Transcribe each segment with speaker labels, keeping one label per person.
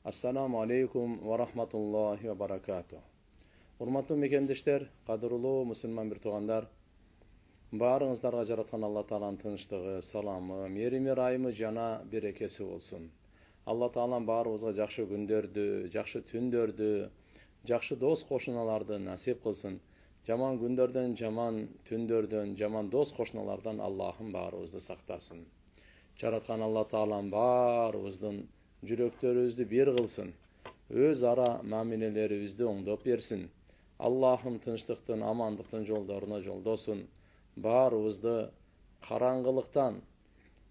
Speaker 1: Assalamu alaikum wa rahmatullahi wa barakatuh. Урматтуу мекендештер, кадырлуу мусулман бир туугандар, баарыңыздарга жараткан Алла Тааланын тынчтыгы, саламы, мерими райымы жана берекеси болсун. Алла Таалам баарыбызга жакшы күндөрдү, жакшы түндөрдү, жакшы дос кошуналарды насип кылсын. Жаман күндөрдөн, жаман түндөрдөн, жаман дос кошуналардан Аллахым баарыбызды сактасын. Жараткан Алла Таалам баарыбыздын жүрөктөрүбүздү бир кылсын. Өз ара мамилелерибизди оңдоп берсин. Аллахым тынчтыктын, амандыктын жолдоруна жолдосун. Баарыбызды караңгылыктан,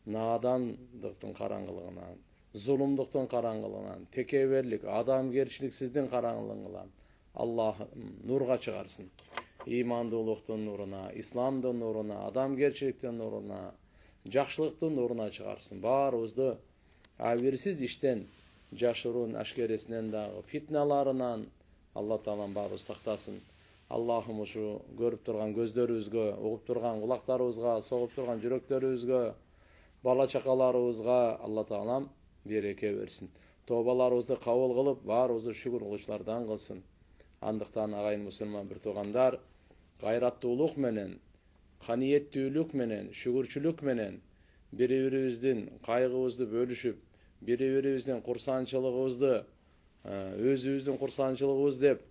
Speaker 1: наадандыктын караңгылыгынан, зулумдуктун караңгылыгынан, текеберлик, адамгерчиликсиздин караңгылыгынан Аллахым нурга чыгарсын. Имандуулуктун нуруна, исламдын нуруна, адамгерчиликтин нуруна, жакшылыктын нуруна чыгарсын. Баарыбызды абирсиз иштен, жашыруун ашкересинен дагы, фитналарынан Алла Таалам баарыбызды сактасын. Аллахым ушу көрүп турган көздөрүбүзгө, угуп турган кулактарыбызга, согуп турган жүрөктөрүбүзгө, бала чакаларыбызга Алла Таалам береке берсин. Тобаларыбызды кабыл кылып, баарыбызды шүгүр кылуучулардан кылсын. Андыктан агайын мусулман бир туугандар, кайраттуулук менен, каниеттүүлүк менен, шүгүрчүлүк менен бири-бирибиздин кайгыбызды бөлүшүп, бири-бирибиздин курсанчылыгыбызды өзүбүздүн курсанчылыгыбыз деп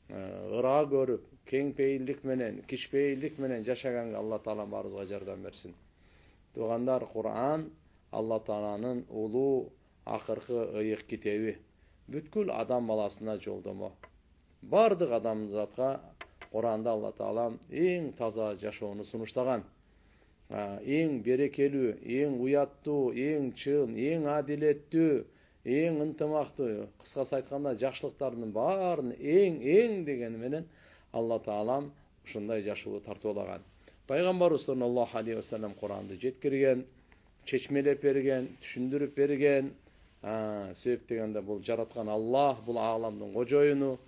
Speaker 1: ыраа көрүп, кеңпейилдик менен, кичпейилдик менен жашаганга Алла Таалам баарыбызга жардам берсин. Туугандар, Кур'ан Алла Тааланын улуу акыркы ыйык китеби, бүткүл адам баласына жолдомо. Бардык адамзатка Кур'анда Алла Таалам эң таза жашоону сунуштаган. Эң берекелүү, эң уяттуу, эң чын, эң адилеттүү, эң ынтымактуу, кыскасы айтканда жакшылыктардын баарын эң дегени менен Алла Таалам ушундай жашоого тартуулаган. Пайгамбарыбыз саллаллаху алейхи вассалам Куранды жеткирген, чечмелеп берген, түшүндүрүп берген. Себеп дегенде бул жараткан Аллах, бул ааламдын кожоюну,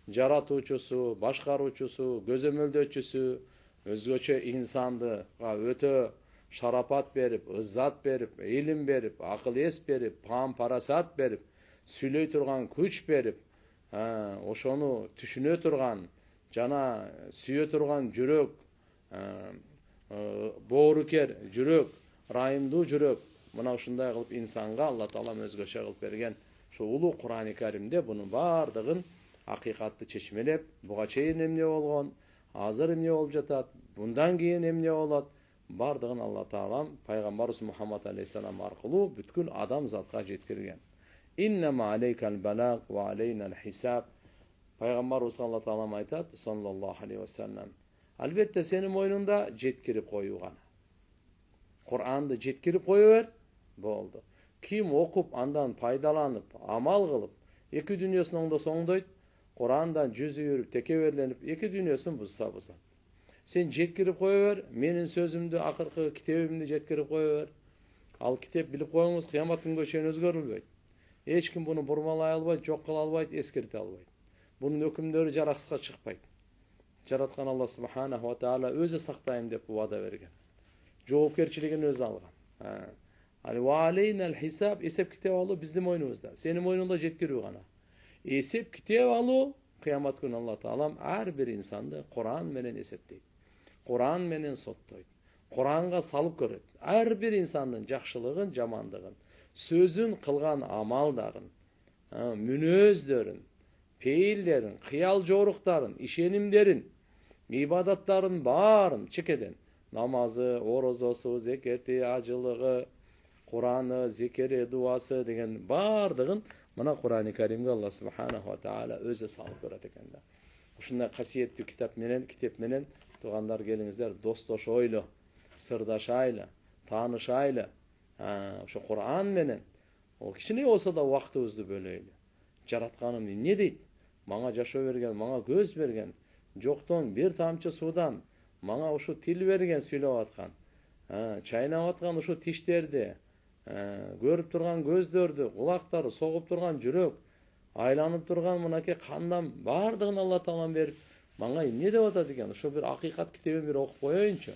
Speaker 1: жаратуучусу, башкаруучусу, көзөмөлдөөчүсү, өзгөчө инсанды өтө шарапат берип, ыззат берип, илим берип, акыл эс берип, паам парасат берип, сүйлөй турган күч берип, ошону түшүнө турган жана сүйө турган жүрөк, боорукер жүрөк, райымдуу жүрөк, мына ушундай кылып инсанга Алла Таалам өзгөчө кылып берген. Ушу улуу Кур'ани Каримде бунун бардыгын акыйкатты чечмелеп, буга чейин эмне болгон, азыр эмне болуп жатат, bundan кийин эмне болот, бардыгын Алла Таалам пайгамбарыбыз Мухаммад алейхиссалам аркылуу бүткүл адам затка жеткирген. Иннама алейкал балаг ва алейнал хисаб. Пайгамбарыбыз Алла Таалам айтат, саллаллаху алейхи вассалам, албетте сенин мойнунда жеткирип коюу гана. Кур'анды жеткирип кое бер, болду. Ким окуп, андан пайдаланып, амал кылып, эки дүйнөсүн оңдосо оңдойт, Кур'андан жүзү юруп, текеберленип, эки дүйнөсүн бузса бузат. Сен жеткирип кое бер, менин сөзүмдү, акыркы китебимди жеткирип кое бер. Ал китеп билип коюңуз, кыямат күнгө чейин өзгөрүлбөйт. Эч ким буну бурмалай албайт, жок кыла албайт, эскерте албайт. Бунун өкүмдөрү жараксызга чыкпайт. Жараткан Алла субханаху ва таала өзү сактайм деп убада берген. Жоопкерчилигин өзү алган. Ва алейнал хисаб, эсеп китеп алуу биздин мойнубузда. Сенин мойнуңда жеткирүү гана. Эсеп китеп алуу кыямат күнү Алла Таалам ар бир инсанды Кур'ан менен эсептейт. Кур'ан менен соттойт. Кур'анга салып көрөт. Ар бир инсандын жакшылыгын, жамандыгын, сөзүн, кылган амалдарын, мүнөздөрүн, пейилдерин, кыял жоруктарын, ишенимдерин, ибадаттарын баарын чекеден, намазы, орозосу, зекети, ажылыгы, Кур'аны, зикери, дуасы деген баардыгын мына Кур'ани Каримге Алла субханаху ва таала өзү салып көрөт экен да. Ушундай касиеттүү китеп менен туугандар, келиңиздер, достошойлу, сырдашайлы, таанышайлы. Ошо Кур'ан менен кичине болсо да убактыбызды бөлөйлү. Жаратканым эмне дейт? Мага жашоо берген, мага көз берген, жоктон бир тамчы суудан мага ушу тил берген, сүйлөп аткан, чайнап аткан ушу тиштерди, көрүп турган көздөрдү, кулактарды, согуп турган жүрөк, айланып турган мынакей кандан баардыгын Алла Таалам берип, мага эмне деп атат экен? Ошо бир акыйкат китебин бир окуп коеюнчу.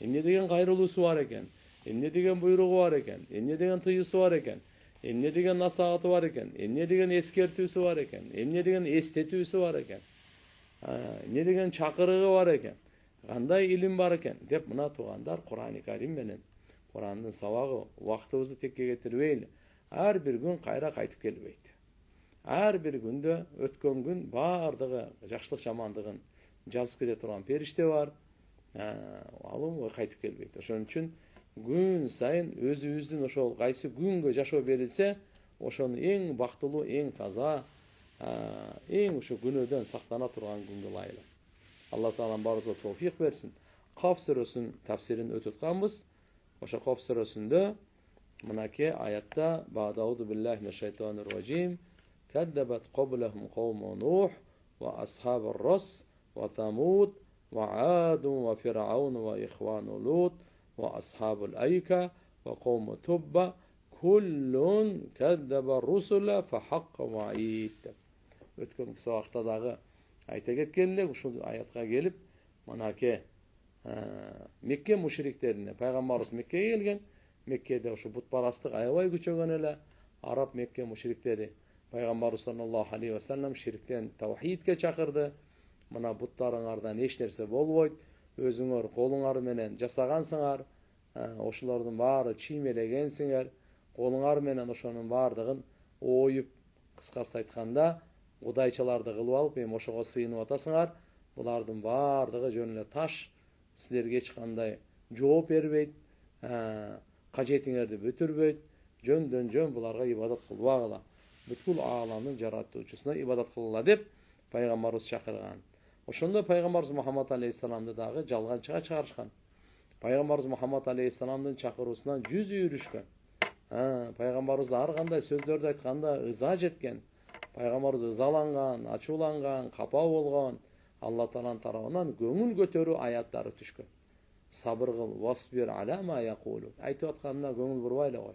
Speaker 1: Эмне деген кайрылуусу бар экен? Эмне деген буйругу бар экен? Эмне деген тыюусу бар экен? эмне деген насааты бар экен, эмне деген эскертүүсү бар экен, эмне деген эстетүүсү бар экен, эмне деген чакырыгы бар экен, кандай илим бар экен деп мына туугандар Кур'ан-ы Карим менен Кур'андын сабагы убактыбызды текке кетирбейли. Ар бир күн кайра кайтып келбейт. Ар бир күндө өткөн күн бардыгы жакшылык жамандыгын жазып кете турган периште бар. Ал кайтып келбейт. Ошон үчүн күн сайын өзүбүздүн ошол кайсы күнгө жашоо берилсе, ошону эң бактылуу, эң таза, эң ошо күнөөдөн сактана турган күнгө ылайык. Алла Таалам баарыбызга товфик берсин. Каф сүрөсүнүн тафсирин өтүп атканбыз. Ошо Каф сүрөсүндө мынакей аятта ба'дауду биллахи минаш-шайтанир ражим كذبت قبلهم قوم نوح وأصحاب الرس وثمود وعاد وفرعون وإخوان لوط وأصحاب الأيكة وقوم تبع كل كذب الرسل فحق وعيد. Өткөн сабакта дагы айта кеткенде ушул аятка келип, мынакей Мекке мушриктерине пайгамбарыбыз Меккеге келген. Меккеде ушу бутпарастык аябай күчөгөн эле. Араб Мекке мушриктери Пайгамбарыбыз саллаллаху алейхи ва саллям ширктен таухидке чакырды. Мына буттарыңардан эч нерсе болбойт. Өзүңөр колуңар менен жасагансыңар. Ошолордун баары чиймелегенсиңер. Колуңар менен ошонун баардыгын оюп, кыскасы айтканда, кудайчаларды кылып алып, эми ошого сыйынып атасыңар. Булардын баардыгы жөн эле таш. Силерге эч кандай жооп бербейт. Кажетиңерди бүтүрбөйт. Жөндөн жөн буларга ибадат кылбагыла. Бүткүл ааламдын жаратуучусуна ибадат кылгыла деп пайгамбарыбыз чакырган. Ошондо пайгамбарыбыз Мухаммад алейхиссаламды дагы жалганчыга чыгарышкан. Пайгамбарыбыз Мухаммад алейхиссаламдын чакыруусунан жүз үйрүшкөн. Пайгамбарыбыз ар кандай сөздөрдү айтканда ыза жеткен. Пайгамбарыбыз ызаланган, ачууланган, капа болгон. Алла Тааланын тарабынан көңүл көтөрүү аяттары түшкөн. Сабыр кыл, васбир ала ма якулу. Айтып атканына көңүл бурбай эле кой.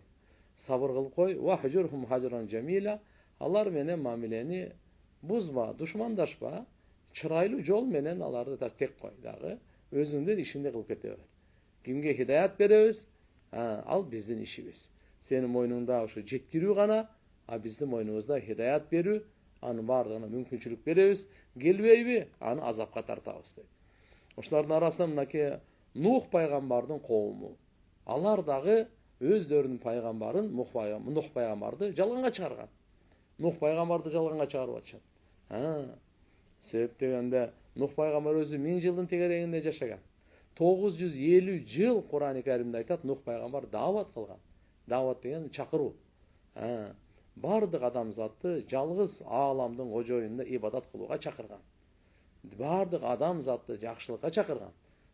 Speaker 1: Сабыр кылып кой, вахжурхум хажран жамила. Алар менен мамилени бузба, душмандашпа, чырайлуу жол менен аларды да тек кой дагы. Өзүңдүн ишиңди кылып кете бер. Кимге хидаят беребиз? Ал биздин ишибиз. Сенин мойнуңда ушу жеткирүү гана, биздин мойнубузда хидаят берүү, анын бардыгына мүмкүнчүлүк беребиз. Келбейби? Аны азапка тартабыз дейт. Ошолордун арасында мынакей Нух пайгамбардын коому. Алар дагы өздөрүнүн пайгамбарын, Нух пайгамбарды жалганга чыгарган. Нух пайгамбарды жалганга чыгарып атышат. Себеп дегенде Нух пайгамбар өзү 1000 жылдын тегерегинде жашаган. 950 жыл Кур'ан-ы Каримде айтат, Нух пайгамбар дават кылган. Дават деген чакыруу. Бардык адамзатты жалгыз ааламдын кожоюнда ибадат кылууга чакырган. Бардык адамзатты жакшылыкка чакырган.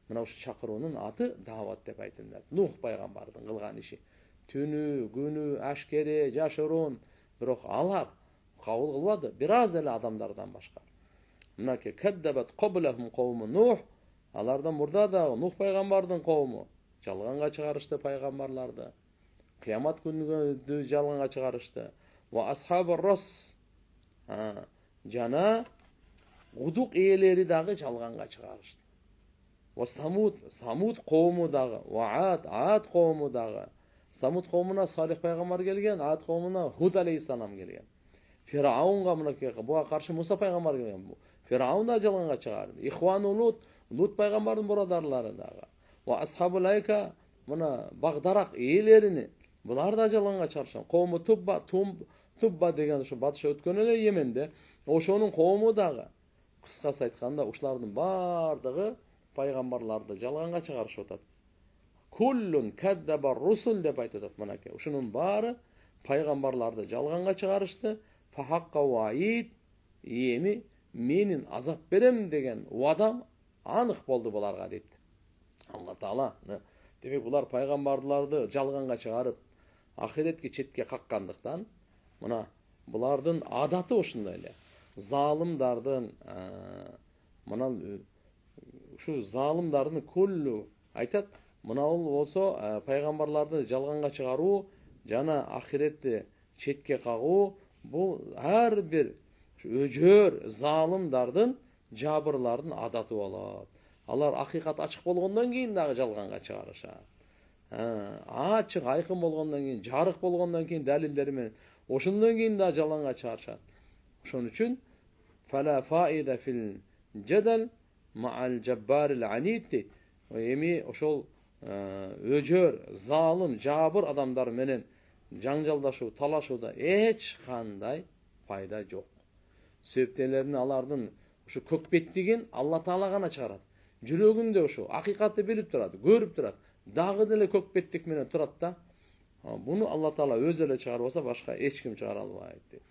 Speaker 1: Мына ушу чакыруунун аты дават деп айтылат. Нух пайгамбардын кылган иши. Түнү, күнү, ашкере, жашыруун, бирок алар кабыл кылбады, бир аз эле адамдардан башка. Мынакей каддабат qablahum qawmu Nuh. Алардан мурда да Нух пайгамбардын коому жалганга чыгарышты пайгамбарларды. Кыямат күнүгө жалганга чыгарышты. Ва асхабur рас. Жана удук ээлери дагы жалганга чыгарышты. Ва Самуд коому дагы, ва Ад коому дагы. Самуд коомуна Салих пайгамбар келген, Ад коомуна Худ алейхиссалам келген. Фираунга мынакей буга каршы Муса пайгамбар келген. Фираун да жалганга чыгарды. Ихвану Лут пайгамбардын бурадарлары дагы. Ва асхабул айка мына Багдарак ээлерини булар да жалганга чыгарышкан. Коому Тубба деген ушу батыш өткөн эле Йеменде. Ошонун коому дагы. Кыскасы айтканда ушулардын бардыгы пайгамбарларды жалганга чыгарышып атат. Куллун каддаба русул деп айтат мынакей. Ушунун баары пайгамбарларды жалганга чыгарышты. Фахакка ваид, эми менин азап берем деген уадам анык болду буларга дейт. Алла Таала. Демек булар пайгамбарларды жалганга чыгарып, ахиретке четке каккандыктан, мына булардын адаты ушундай эле. Залымдардын мына ушу залымдардын куллу айтат, мына ол болсо пайгамбарларды жалганга чыгаруу жана ахиретти четке кагуу бул ар бир өжөр залымдардын жабырлардын адаты болот. Алар акыйкат ачык болгондон кийин дагы жалганга чыгарышат. Ачык айкын болгондон кийин, жарык болгондон кийин далилдери менен ошондон кийин да жалганга чыгарышат. Ошон үчүн фала фаида фил жадал ма'ал жаббарил анид дейт. Эми ошол өжөр, залым, жабыр адамдар менен жаңжалдашуу, талашууда эч кандай пайда жок. Себептелерин алардын ушу көкбеттигин Алла Таала гана чыгарат. Жүрөгүндө ушу акыйкатты билип турат, көрүп турат. Дагы деле көкбеттик менен турат да. Буну Алла Таала өзү эле чыгарбаса башка эч ким чыгара албайт дейт.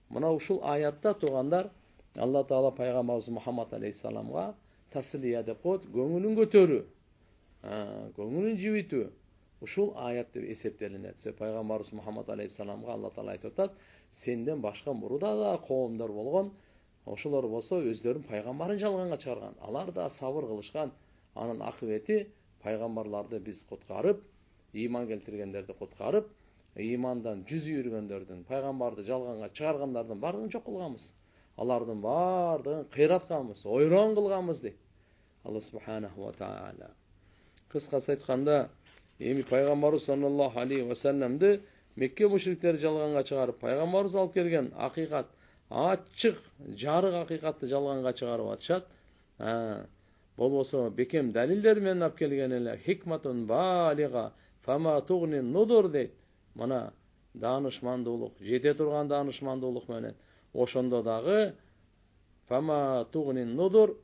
Speaker 1: Мына ушул аятта тугандар Алла Таала пайгамбарыбыз Мухаммад алейхиссаламга таслия деп коет, көңүлүн көтөрүү, көңүлүн жибитүү. Ушул аят деп эсептелинет. Пайгамбарыбыз Мухаммад алейхиссаламга Алла Таала айтып атат, сенден башка мурда да коомдор болгон, ошолор болсо өздөрүн пайгамбарын жалганга чыгарган. Алар да сабыр кылышкан. Анын акыбети пайгамбарларды биз куткарып, ыйман келтиргендерди куткарып, ыймандан жүз үйргөндөрдүн, пайгамбарды жалганга чыгаргандардын баардыгын жок кылганбыз. Алардын баардыгын кыйратканбыз, ойрон кылганбыз дейт Алла субханаху ва таала. Кыскасы айтканда, эми пайгамбарыбыз саллаллаху алейхи ва салламды Мекке мушриктери жалганга чыгарып, пайгамбарыбыз алып келген акыйкат, ачык, жарык акыйкатты жалганга чыгарып атышат. Болбосо бекем далилдер менен алып келген эле хикматун балига фама тугни нудур дейт. Мына даанышмандуулук, жете турган даанышмандуулук менен ошондо дагы фама тугни нудур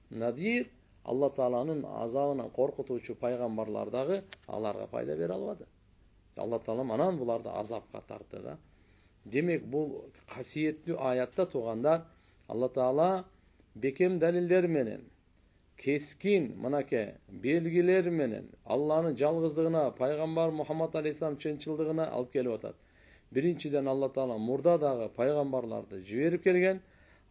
Speaker 1: надир Алла Тааланын азабынан коркутуучу пайгамбарлар дагы аларга пайда бере албады. Алла Таала анан буларды азапка тартты да. Демек бул касиеттүү аятта тугандар Алла Таала бекем далилдер менен, кескин мынакей белгилер менен Алланын жалгыздыгына, пайгамбар Мухаммад алейхиссалам чынчылдыгына алып келип атат. Биринчиден Алла Таала мурда дагы пайгамбарларды жиберип келген,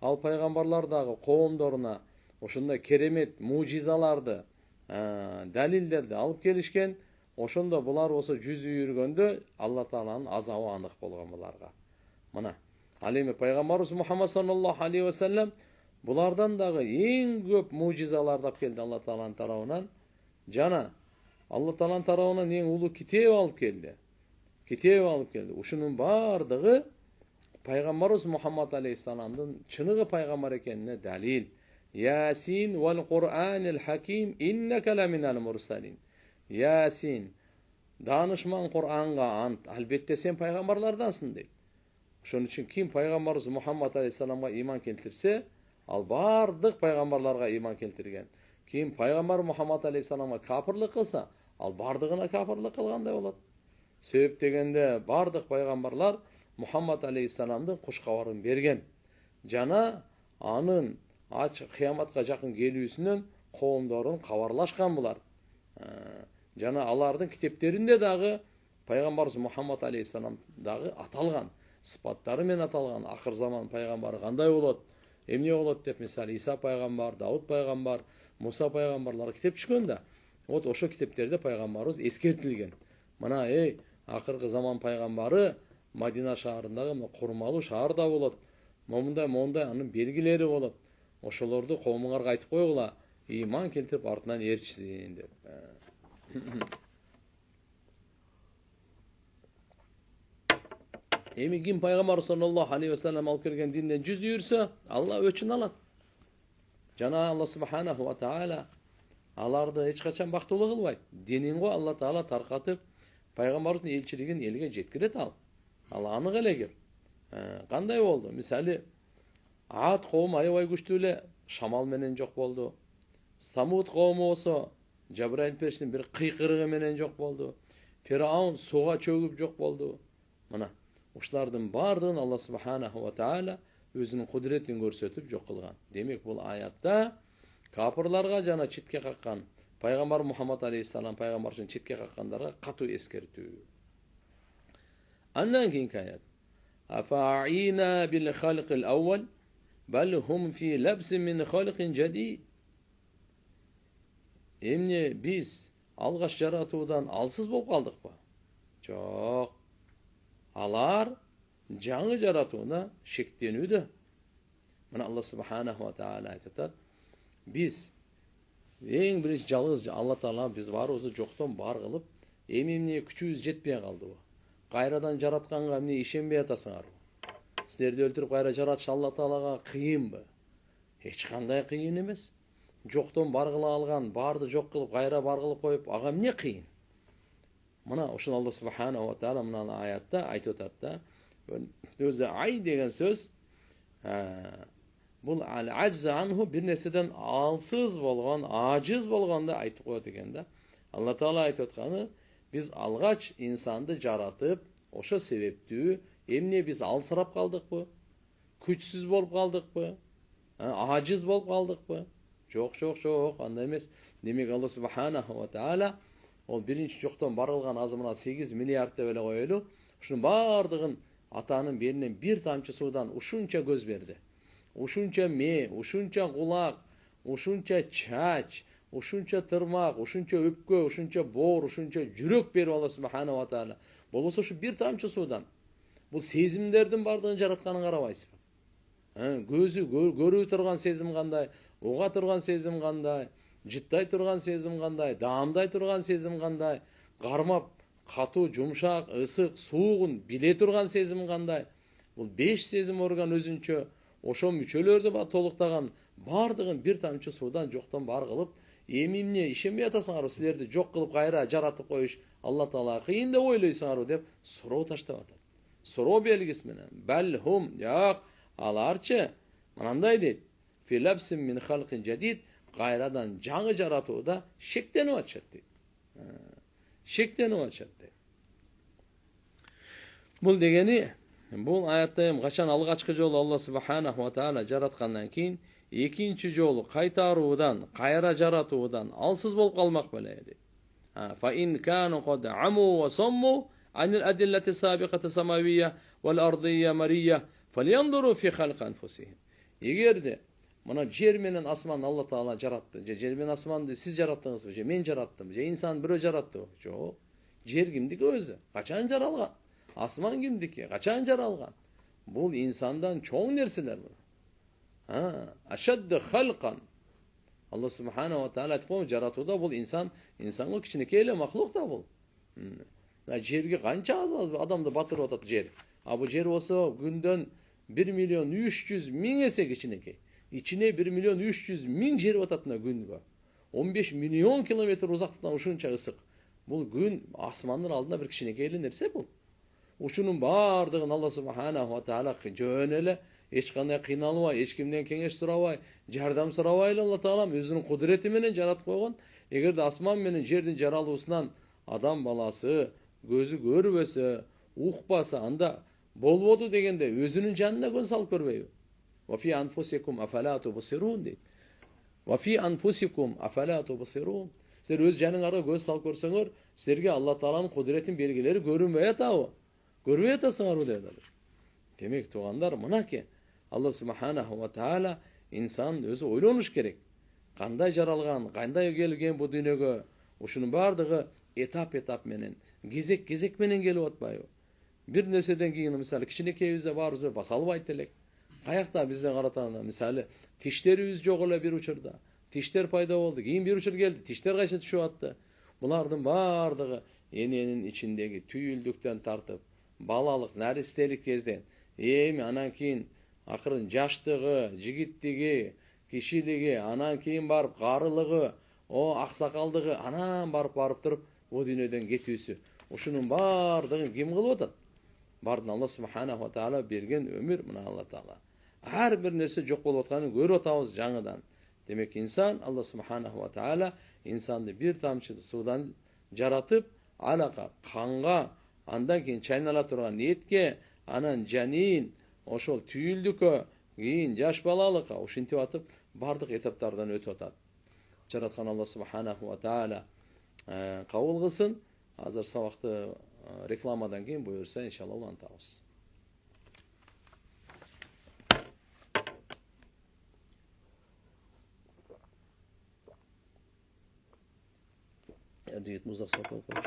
Speaker 1: ал пайгамбарлар дагы коомдоруна ошондой керемет мужизаларды, далилдерди алып келишкен. Ошондо булар болсо жүз үйргөндө Алла Тааланын азабы анык болгон буларга. Мына ал эми пайгамбарыбыз Мухаммад саллаллаху алейхи ва саллам булардан дагы эң көп мужизаларды алып келди Алла Тааланын тарабынан. Жана Алла Тааланын тарабынан эң улуу китеп алып келди. Ушунун бардыгы пайгамбарыбыз Мухаммад алейхиссаламдын чыныгы пайгамбар экенине далил. Ясин вал Кур'анил хаким иннека ламинал мурсалин. Ясин, данышман Кур'анга ант, албетте сен пайгамбарлардансың дейт. Ошон үчүн ким пайгамбарыбыз Мухаммад алейхиссаламга иман келтирсе, ал бардык пайгамбарларга иман келтирген. Ким пайгамбар Мухаммад алейхиссаламга капырлык кылса, ал бардыгына капырлык кылгандай болот. Себеп дегенде бардык пайгамбарлар Мухаммад алейхиссаламдын кушкабарын берген. Жана анын кыяматка жакын келүүсүнөн коомдорун кабарлашкан булар. Жана алардын китептеринде дагы пайгамбарыбыз Мухаммад алейхиссалам дагы аталган, сыпаттары менен аталган. Акыр заман пайгамбары кандай болот, эмне болот деп, мисалы Иса пайгамбар, Дауд пайгамбар, Муса пайгамбарлар китеп түшкөн да. Вот ошо китептерде пайгамбарыбыз эскертилген. Мына акыркы заман пайгамбары Мадина шаарындагы курмалуу шаарда болот. Момундай анын белгилери болот. Ошолорду коомуңарга айтып койгула, иман келтирип артынан ээрчисин деп. Эми ким пайгамбар саллаллаху алейхи ва саллам алып келген динден жүз үйрсө, Алла өчүн алат. Жана Алла субханаху ва таала аларды эч качан бактылуу кылбайт. Динин го Алла Таала таркатып, пайгамбарыбыздын элчилигин элге жеткирет ал. Ал анык элегир. Кандай болду? Мисалы Ад коому аябай күчтүү эле шамал менен жок болду. Самуд коому болсо Жабраил периштин бир кыйкырыгы менен жок болду. Фираун суга чөгүп жок болду. Мына ушулардын бардыгын Алла субханаху ва таала өзүнүн кудретин көрсөтүп жок кылган. Демек бул аятта капырларга жана четке каккан пайгамбар Мухаммад алейхиссалам пайгамбар үчүн четке каккандарга катуу эскертүү. Андан кийинки аят. Афа'ина бил халqil awwal bal hum fi labsin min khalqin jadid. Эмне биз алгаш жаратуудан алсыз болуп калдыкпы? Жок. Алар жаңы жаратууна шектенүүдө. Мына Алла субханаху ва таала айтат, биз эң биринчи жалгыз Алла Таала биз барыбызды жоктон бар кылып, Эми эмне күчүбүз жетпей калдыбы? Кайрадан жаратканга эмне ишенбей атасыңарбы? Силерди өлтүрүп кайра жаратыш Алла Таалага кыйынбы? Эч кандай кыйын эмес. Жоктон баргыла алган, барды жок кылып кайра баргылып коюп, ага эмне кыйын? Мына ушуну Алла субханаху ва таала мына аятта айтып атат да. Өзү ай деген сөз бул ал-ажз анху бир нерседен алсыз болгон, ажиз болгонду айтып коет экен да. Алла Таала айтып атканы, биз алгач инсанды жаратып, ошо себептүү эмне биз алсырап калдыкпы? Күчсүз болуп калдыкпы? Ажиз болуп калдыкпы? Жок, андай эмес. Демек Алла субханаху ва таала ол биринчи жоктон барылган азыр мына 8 миллиард деп эле коелу. Ушунун бардыгын атанын беринен бир тамчы суудан ушунча көз берди. Ушунча ме, ушунча кулак, ушунча чач, ушунча тырмак, ушунча өпкө, ушунча боор, ушунча жүрөк берип Алла субханаху ва таала. Болбосо ушу бир тамчы суудан бул сезимдердин бардыгын жаратканын карабайсызбы? Көзү көрүү турган сезим кандай, уга турган сезим кандай, жыттай турган сезим кандай, даамдай турган сезим кандай, кармап катуу, жумшак, ысык, суугун биле турган сезим кандай. Бул 5 сезим орган өзүнчө ошо мүчөлөрдү толуктаган бардыгын бир тамчы суудан жоктон бар кылып, эми эмне ишенбей атасыңарбы? Силерди жок кылып кайра жаратып коюш Алла Таала кыйын деп ойлойсуңарбы деп суроо таштап атат. Суроо белгиси менен балхум, жок, аларчы мынандай дейт. Филапсин мин халкин жадид, кайрадан жаңы жаратууда шектенип атышат дейт. Шектенип атышат дейт. Бул дегени, бул аятта эми качан алгачкы жолу Алла субханаху ва таала жараткандан кийин экинчи жолу кайтаруудан, кайра жаратуудан алсыз болуп калмак беле дейт. Fa in kanu qad amu wa sammu an al-adillati sabiqati samawiyya wal ardiyya mariyya falyanzuru fi khalqi anfusihim. Эгерде мына жер менен асман Алла Таала жаратты, же жер менен асманды сиз жараттыңызбы, же мен жараттым, же инсан бирөө жараттыбы? Жок. Жер кимдики өзү? Качан жаралган? Асман кимдики? Качан жаралган? Бул инсандан чоң нерселер бул. Ашадды халкан. Алла субханаху ва таала айтып жаратууда бул инсанга кичинекей эле махлук да бул. Жерге канча аз адамды батырып атат жер. Бул жер болсо күндөн 1.300.000 эсе кичинекей. İçine 1.300.000 жер бататына күнгө. 15 миллион километр узактыктан ушунча ысык. Бул күн асмандын алдында бир кичинекей эле нерсе бул. Ушунун бардыгын Алла субханаху ва таала жөн эле эч кандай кыйналбай, эч кимден кеңеш сурабай, жардам сурабай эле Алла таалам өзүнүн кудурети менен жаратып койгон. Эгерде асман менен жердин жаралуусунан адам баласы көзү көрбөсө, укпаса, анда болбоду дегенде өзүнүн жанына көз салып көрбөйбү? وفي أنفسكم أفلا تبصرون дейт. وفي أنفسكم أفلا تبصرون. Силер өз жаныңарга көз салып көрсөңөр, силерге Алла Тааланын кудуретин белгилери көрүнбөй атабы? Көрбөй атасыңарбы деп. Демек туугандар, мынаки Алла субханаху ва таала инсан өзү ойлонуш керек. Кандай жаралган, кандай келген бу дүйнөгө? Ушунун бардыгы этап менен, кезек менен келип атпайбы? Бир нерседен кийин мисалы кичинекейибизде баарыбыз баса албайт элек. Каякта бизден каратганда мисалы тиштерибиз жок эле бир учурда. Тиштер пайда болду. Кийин бир учур келди, тиштер кайча түшүп атты. Булардын бардыгы эненин ичиндеги түйүлдүктөн тартып, балалык, наристелик кезден, эми анан кийин акырын жаштыгы, жигиттиги, кишилиги, анан кийин барып карылыгы, аксакалдыгы, анан барып туруп бу дүйнөдөн кетүүсү. Ушунун бардыгын ким кылып атат? Бардын Алла субханаху ва таала берген өмүр мына Алла таала. Ар бир нерсе жок болуп атканын көрүп атабыз жаңыдан. Демек инсан Алла субханаху ва таала инсанды бир тамчы суудан жаратып, алака, канга, андан кийин чайнала турган этке, анан жанин, ошол түйүлдүккө, кийин жаш балалыкка ушинтип атып бардык этаптардан өтүп атат. Жараткан Алла субханаху ва таала кабыл кылсын. Азыр сабакты reklamdan keyin buyursa inşallah ulantamiz. Diyet muzak sokağı konuş.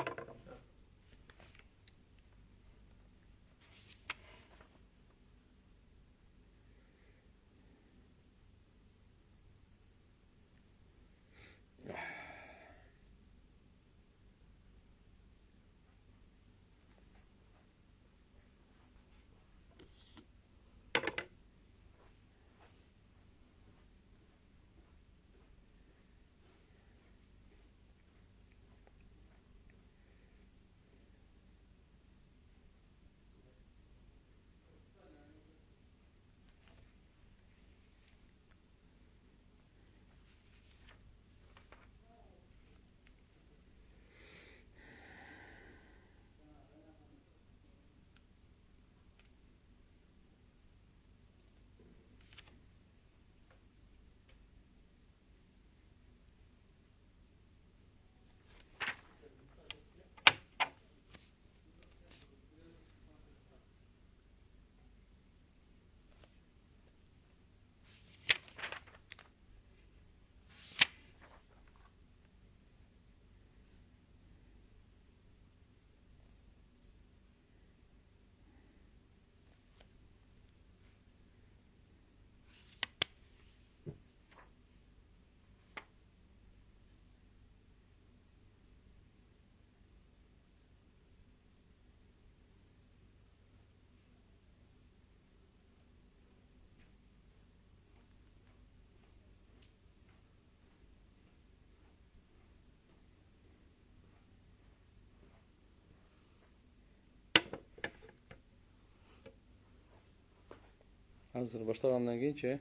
Speaker 1: Азыр баштагандан кийинчи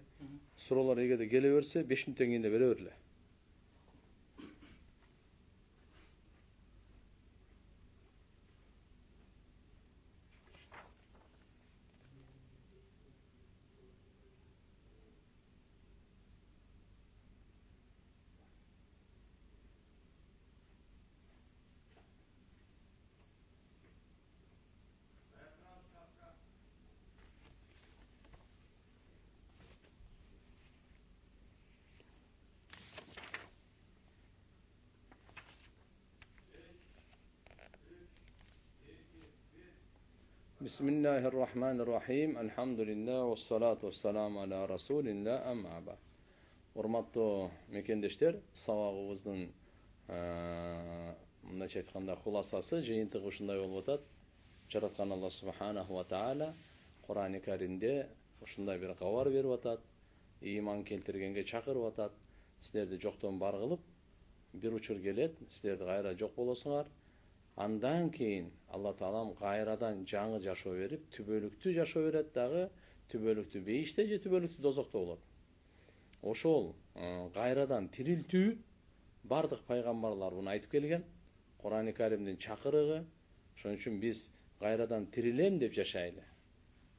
Speaker 1: суроолор эгерде келе берсе 5 мүнөттөн кийин бере берле. Bismillahirrahmanirrahim. Elhamdülillah ve salatu vesselamu ala Rasulillah amma ba'd. Урматтуу мекендештер, сабагыбыздын мындайча айтканда хуласасы, жыйынтыгы ушундай болуп атат. Жараткан Алла субханаху ва таала Кур'ан-ы Каримде ушундай бир кабар берип атат, ыйман келтиргенге чакырып атат. Силерди жоктон бар кылып, бир учур келет, силерди кайра жок болосуңар. Андан кейін Алла Таалам кайрадан жаңы жашоо берип, түбөлүктүү жашоо берет дагы, түбөлүктүү бейиште же түбөлүктүү дозокто болот. Ошол кайрадан тирилтүү бардык пайгамбарлар буну айтып келген. Кур'ан-ы Каримдин чакырыгы. Ошон үчүн биз кайрадан тирилем деп жашайлы.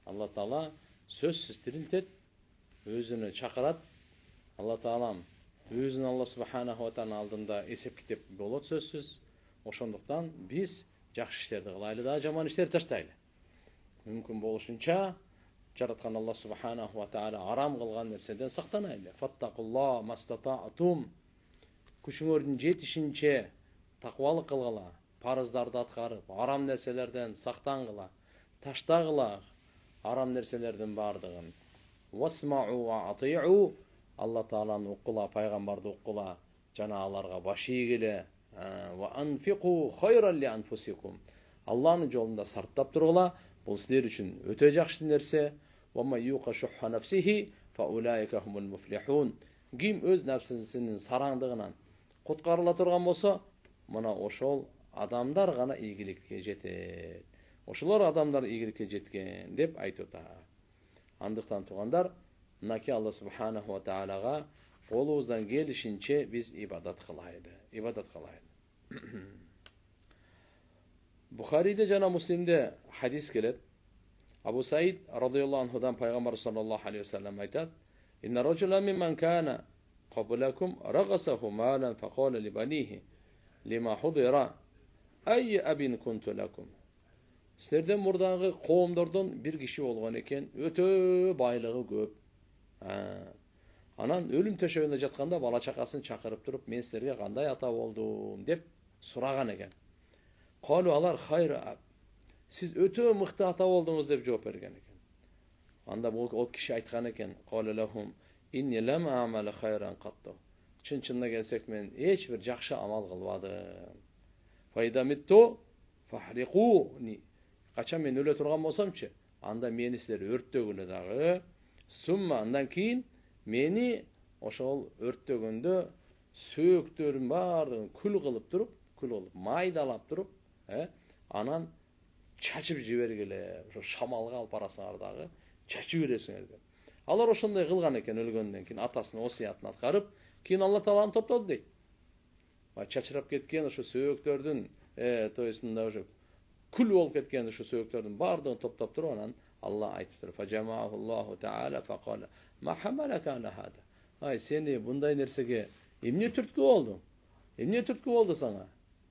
Speaker 1: Алла Таала сөзсүз тирилтет, өзүнө чакырат. Алла Таалам өзүнүн Алла субханаху ва таала алдында эсеп китеп болот сөзсүз. Ошондуктан биз жакшы иштерди кылайлы да, жаман иштерди таштайлы. Мүмкүн болушунча жараткан Алла субханаху ва таала арам кылган нерседен сактанайлы. Фаттакулла мастатаатум. Күчүңөрдүн жетишинче таквалык кылгыла, парыздарды аткарып, арам нерселерден сактангыла, таштагыла арам нерселердин бардыгын. Васмау ва атиу. Алла Тааланы уккула, пайгамбарды уккула, жана аларга баш ийгиле. Ва анфиqu хайран ли анфусикум. Алланын жолунда сарптап тургула, бул силер үчүн өтө жакшы нерсе. Ва ма юqa шухха нафсихи фа улайка хумул муфлихун. Ким өз нафсисинин сараңдыгынан куткарыла турган болсо, мына ошол адамдар гана ийгиликке жетет. Ошолор адамдар ийгиликке жеткен деп айтып атат. Андыктан тугандар, мынаки Алла субханаху ва таалага колубуздан келишинче биз ибадат кылайлы. Бухариде жана Муслимде хадис келет. Абу Саид радıyallahu анхудан пайгамбар саллаллаху алейхи ва саллям айтат: "Инна раджулан мимман кана qablакум рагасаху малан фақала ли банихи лима худира ай абин кунту лакум." Силерден мурдагы коомдордон бир киши болгон экен, өтө байлыгы көп. Анан өлүм төшөгүндө жатканда бала чакасын чакырып туруп, мен силерге кандай ата болдум деп сураган экен. Калу алар хайра. Сиз өтө мыкты ата болдуңуз деп жооп берген экен. Анда ол киши айткан экен: "Калу лахум инни лам а'мала хайран катту." Чын-чынына келсек мен эч бир жакшы амал кылбадым. Файда митту фахриқуни. Качан мен өлө турган болсомчу, анда мени силер өрттөгүлө дагы. Сумма андан кийин мени ошол өрттөгөндө сөөктөрүм бардыгын күл кылып туруп, майдалап туруп, анан чачып жибергиле, ошо шамалга алып барасыңар дагы, чачып бересиңер деп. Алар ошондой кылган экен өлгөндөн кийин, атасынын осуятын аткарып, кийин Алла Тааланы топтоду дейт. Чачырап кеткен ошо сөөктөрдүн, то есть мындай ошо күл болуп кеткен ошо сөөктөрдүн бардыгын топтоп туруп, анан Алла айтыптыр: "Фажамаахуллаху таала фақала ма хамалака ала хада." Ай, сени мындай нерсеге эмне түрткү болду? Эмне түрткү болду сага?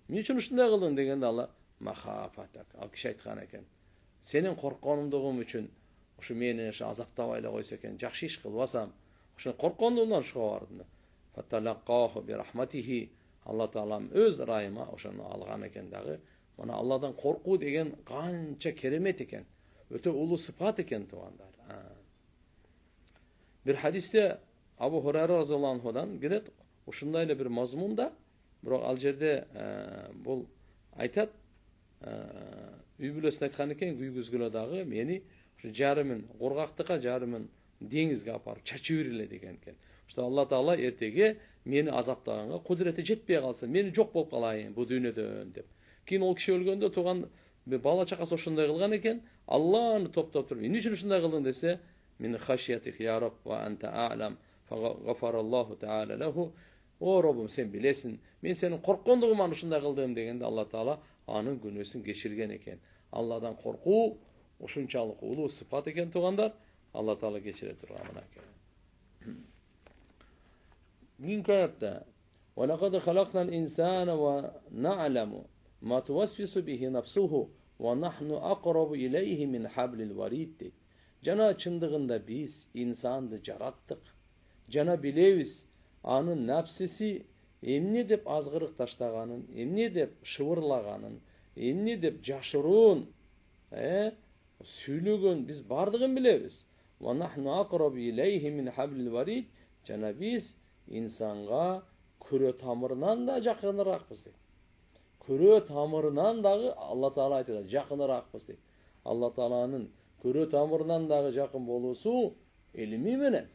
Speaker 1: Эмне үчүн ушундай кылдың дегенде Алла махафатак. Ал киши айткан экен: "Сенин коркконуңдугум үчүн ушу мени азаптабай эле койсо экен, жакшы иш кылбасам, ошо корккондугумдан ушуга бардым." Фаталаккаху би рахматихи. Алла Таалам өз ырайыма ошону алган экен дагы. Мына Алладан коркуу деген канча керемет экен. Өтө улуу сыпат экен туугандар. Бир хадисте Абу Хурайра разıyallahu анхудан келет, ушундай эле бир мазмунда, бирок ал жерде бул айтат, үй бүлөсүнө айткан экен, күйгүзгүлө дагы мени ушу жарымын кургактыкка, жарымын деңизге апарып чачып бергиле деген экен. Ошто Алла Таала эртеге мени азаптаганга кудурети жетпей калса, мени жок болуп калайын бу дүйнөдөн деп. Кийин ол киши өлгөндө туган бала чакасы ошондой кылган экен. Алланы топтоп туруп, эмне үчүн ушундай кылдың десе, min haşyetik ya Rab ve ente a'lem fegafarallahu teala lehu. O Rabbim sen bilesin. Men senin korkqonduğuman uşunday kıldığım degende Allah Taala anın günösün geçirgen eken. Allah'dan korku uşunçalık ulu sıfat eken tuğandar. Allah Taala geçire turgamına eken. Bugünkü hayatta وَلَقَدْ خَلَقْنَا الْاِنْسَانَ وَنَعْلَمُ مَا تُوَسْفِسُ بِهِ نَفْسُهُ وَنَحْنُ أَقْرَبُ إِلَيْهِ مِنْ حَبْلِ الْوَرِيدِ. Cana çındığında biz insandı jarattık. Cana bileviz anın nafsisi emne dep azgırık taştaganın, emne dep şıvırlaganın, emne dep jaşıruun, süylөгөн biz bardığın bileviz. وَنَحْنُ أَقْرَبُ إِلَيْهِ مِنْ حَبْلِ الْوَرِيدِ. Cana biz insanga küre tamırından da jakыныrakpız deydi. Küre tamırından dağı Allah Taala aytadi, jakыныrakpız deydi. Allah Taala'nın küre tamırından dağı jakın bolusu ilimi menen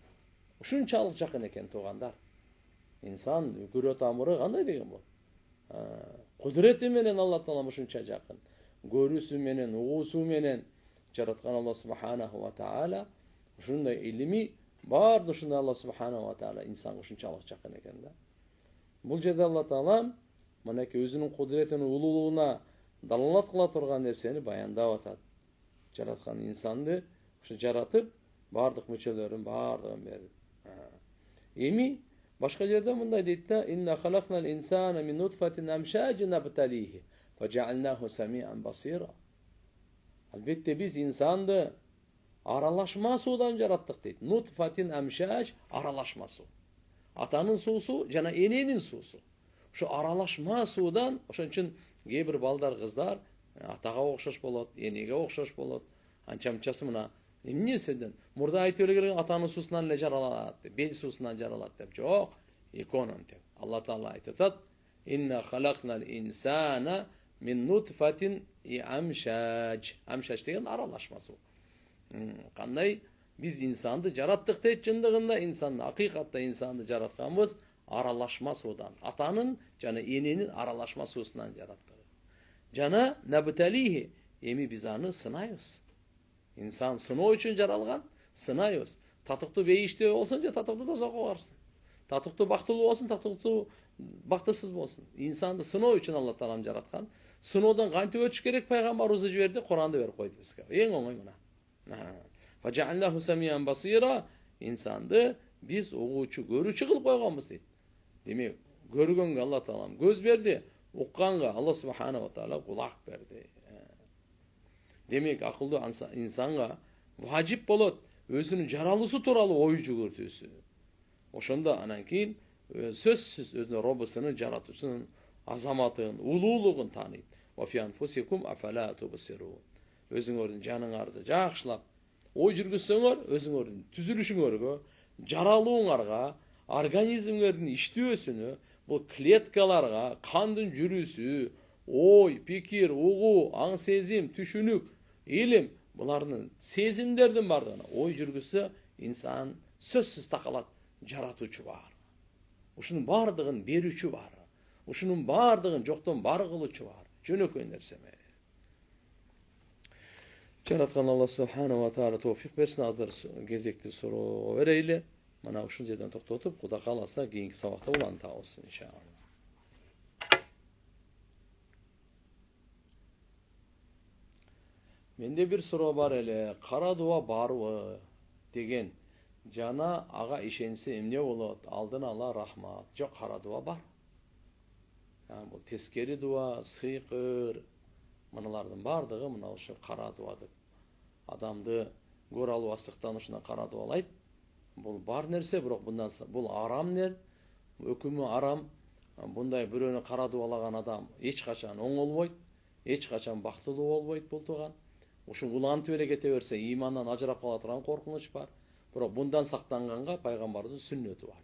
Speaker 1: uşunçalık jakın eken tuğandar. İnsan küre tamırı kanday degen bu? Kudreti menen Allah Taala uşunça jakın. Görüsü menen, uğusu menen jaratkan Allah Subhanahu wa Taala uşunday ilimi bar uşunda Allah Subhanahu wa Taala insan uşunçalık jakın eken da. Бұл жерде Алла Таала мынакей өзінің құдіретінің ұлылығына далалат қыла тұрған нәрсені баяндап атады. Жаратқан инсанды ушу жаратып, бардық мүшелерін бардығын берді. Эми башка жерде мындай дейт да: "Инна халақнал инсана мин нутфатин амшажин набталихи фажаалнаху самиан басира." Албетте biz insandı aralaşma sudan жараттык дейт. Nutfatin amşaj aralaşma su. Atanın suusu jana enenin suusu. Şu aralaşma suudan, ошон үчүн кээ бир балдар кыздар атага окшош болот, энеге окшош болот. Анча-мынчасы мына эмнеседен мурда айтып эле атанын суусунан эле жаралат, бел суусунан жаралат деп. Жок, эконун деп. Алла Таала айтып атат: "Инна халакнал инсана мин нутфатин амшаж." Амшаж деген аралашма суу. Кандай biz insandı jarattık deyt, çındığında insanı, hakikatta insanı jaratkanbız aralaşma sudan. Atanın jana enenin aralaşma suusundan jarattık. Jana nabtalihi, emi biz anı sınayız. İnsan sınoo üçün jaralgan, sınayız. Tatıktı beyişti olsun, tatıktı da soğa varsın. Tatıktı baktılуу olsun, tatıktı baktısız olsun. İnsandı sınoo üçün Allah Taala jaratkan. Sınoodan kantip ötüş gerek peygamberimiz jibirdi, Kur'an'da berip koydu bizge. En oңой mına. فَجَعَلْنَهُ سَمِيًا بَصِيرًا. İnsandı biz oğuçu, görüçü kılıp koyganbız deydi. Demek görgönge Allah Taala göz berdi, uqqanga Allah Subhanahu wa Taala kulak berdi. Demek akıllı insanga vacip bolot özünün jaralısı turalı oy jugurtüsü. Oşonda anan keyin sözsüz özüne Rabbisinin jaratuşunun azamatın, ululuğun tanıyt. Wa fi anfusikum afala tubsirun. Özüңөрдүn janыңарды жакшылап ой жүргүзсөңөр, өзүңөрдүн түзүлүшүңөргө, жаралууңарга, организмдердин иштөөсүнө, бул клеткаларга, кандын жүрүсү, ой, пикир, угуу, аң сезим, түшүнүк, илим, булардын сезимдердин бардыгына ой жүргүзсө, инсан сөзсүз такалат жаратуучу бар. Ушунун бардыгын берүүчү бар. Ушунун бардыгын жоктон бар кылуучу бар. Жөнөкөй нерсе эмес. Жараткан Allah Subhanahu wa Taala tawfik bersin. Azır gezekli soru vereyle. Mana uşul yerden toktatup, Kuda kalasa keyinki sabahta ulan ta olsun inşallah. Mende bir soru var ele. Kara dua barı degen. Jana ağa işense emne bolat. Aldın ala rahmat. Jok kara dua bar. Yani bu teskeri dua, sıyqır, mınalardan bardığı mına uşu kara duadır. Adamdı gör alvastыкtan uşuna kara dualayt. Bul bar nerse, bırak bundan bul aram ner. Ökümü aram. Bunday bürönü kara dualagan adam hiç kaçan oң olboyt, hiç kaçan baktılуу olboyt bultugan. Uşun ulanıp ele kete berse imandan ajırap kala turan korkunç bar. Bırak bundan saktanganga paygambardын sünneti var.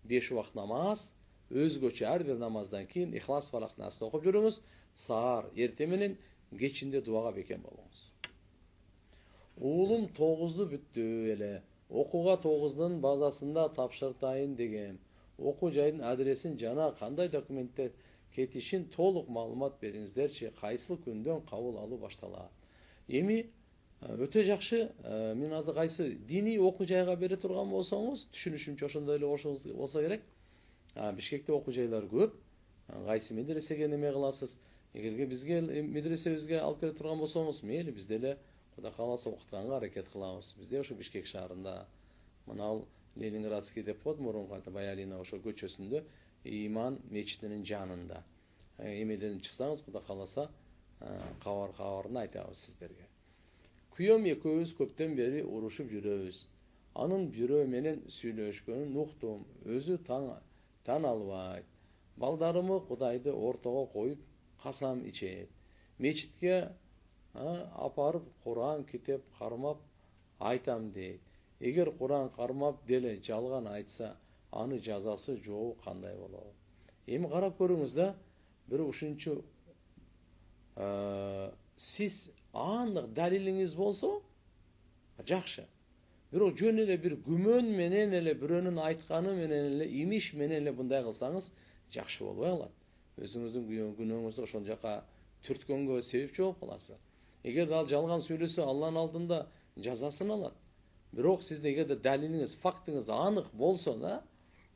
Speaker 1: 5 wagt namaz, özgöçe her bir namazdan keyin İhlas Falak Nas'ı okup жүрүңүz. Sağır, erteminin geçinde duaga beken bolуңуз. Oğlum 9'lu büttü ele. Okuga 9'dun bazasında tapşırtayın degen. Oku jayдын adresin jana kanday dokumenттер ketişin толук маалымат бериңиздерчи. Кайсыл күндөн кабыл алуу башталат. Эми Өтө жакшы. Мен азыр кайсы диний окуу жайга бере турган болсоңуз, түшүнүшүмчө ошондой эле болсо керек. Бишкекте окуу жайлар көп. Кайсы медресеге неме кыласыз? Эгерге бизге медресебизге алып келе турган болсоңуз, мейли биз деле Кудай кааласа окутканга аракет кылабыз. Бизде ошо Бишкек шаарында мынау Ленинградский деп коет мурунку Баялина ошо көчөсүндө Иман мечитинин жанында. Эмеден чыксаңыз Кудай кааласа кабарын айтабыз сиздерге. Күйөөм экөөбүз көптөн бери урушуп жүрөбүз. Анын бирөө менен сүйлөшкөнүн уктум. Өзү таң албайт. Балдарымы Кудайды ортого коюп касам ичет. Мечитке апарып Куран китеп кармап айтам дейт. Эгер Куран кармап деле жалган айтса, аны жазасы жобу кандай болот? Эми карап көрүңүз да, бир ушунчу сиз андык далилиңиз болсо жакшы. Бирок жөн эле бир күмөн менен эле бирөөнүн айтканы менен эле имиш менен эле мындай кылсаңыз жакшы болбой калат. Өзүңүздүн күнөөңүздү ошол жака түрткөнгө себепчи болуп каласыз. Эгер ал жалган сүйлөсө Алланын алдында жазасын алат. Бирок сиздин эгерде далилиңиз, фактыңыз анык болсо да,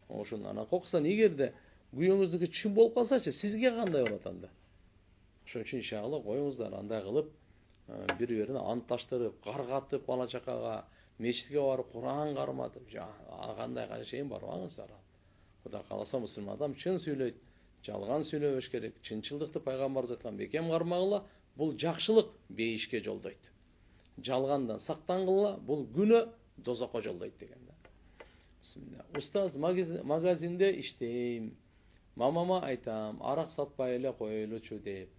Speaker 1: ошону анан коксон эгерде күнөөңүздүкү чын болуп калсачы, сизге кандай болот анда? Ошон үчүн иншалла коюңуздар, андай кылып бири-бирине антташтырып, каргатып бала чакага, мечитке барып Куран карматып, кандай чейин барбаңыздар. Кудай кааласа мусулман адам чын сүйлөйт, жалган сүйлөбөш керек. Чынчылдыкты пайгамбарыбыз айткан, бекем кармагыла, бул жакшылык бейишке жолдойт. Жалгандан сактангыла, бул күнөө дозокко жолдойт деген. Устаз, магазинде иштейм. Мамама айтам, арак сатпай эле коелучу деп.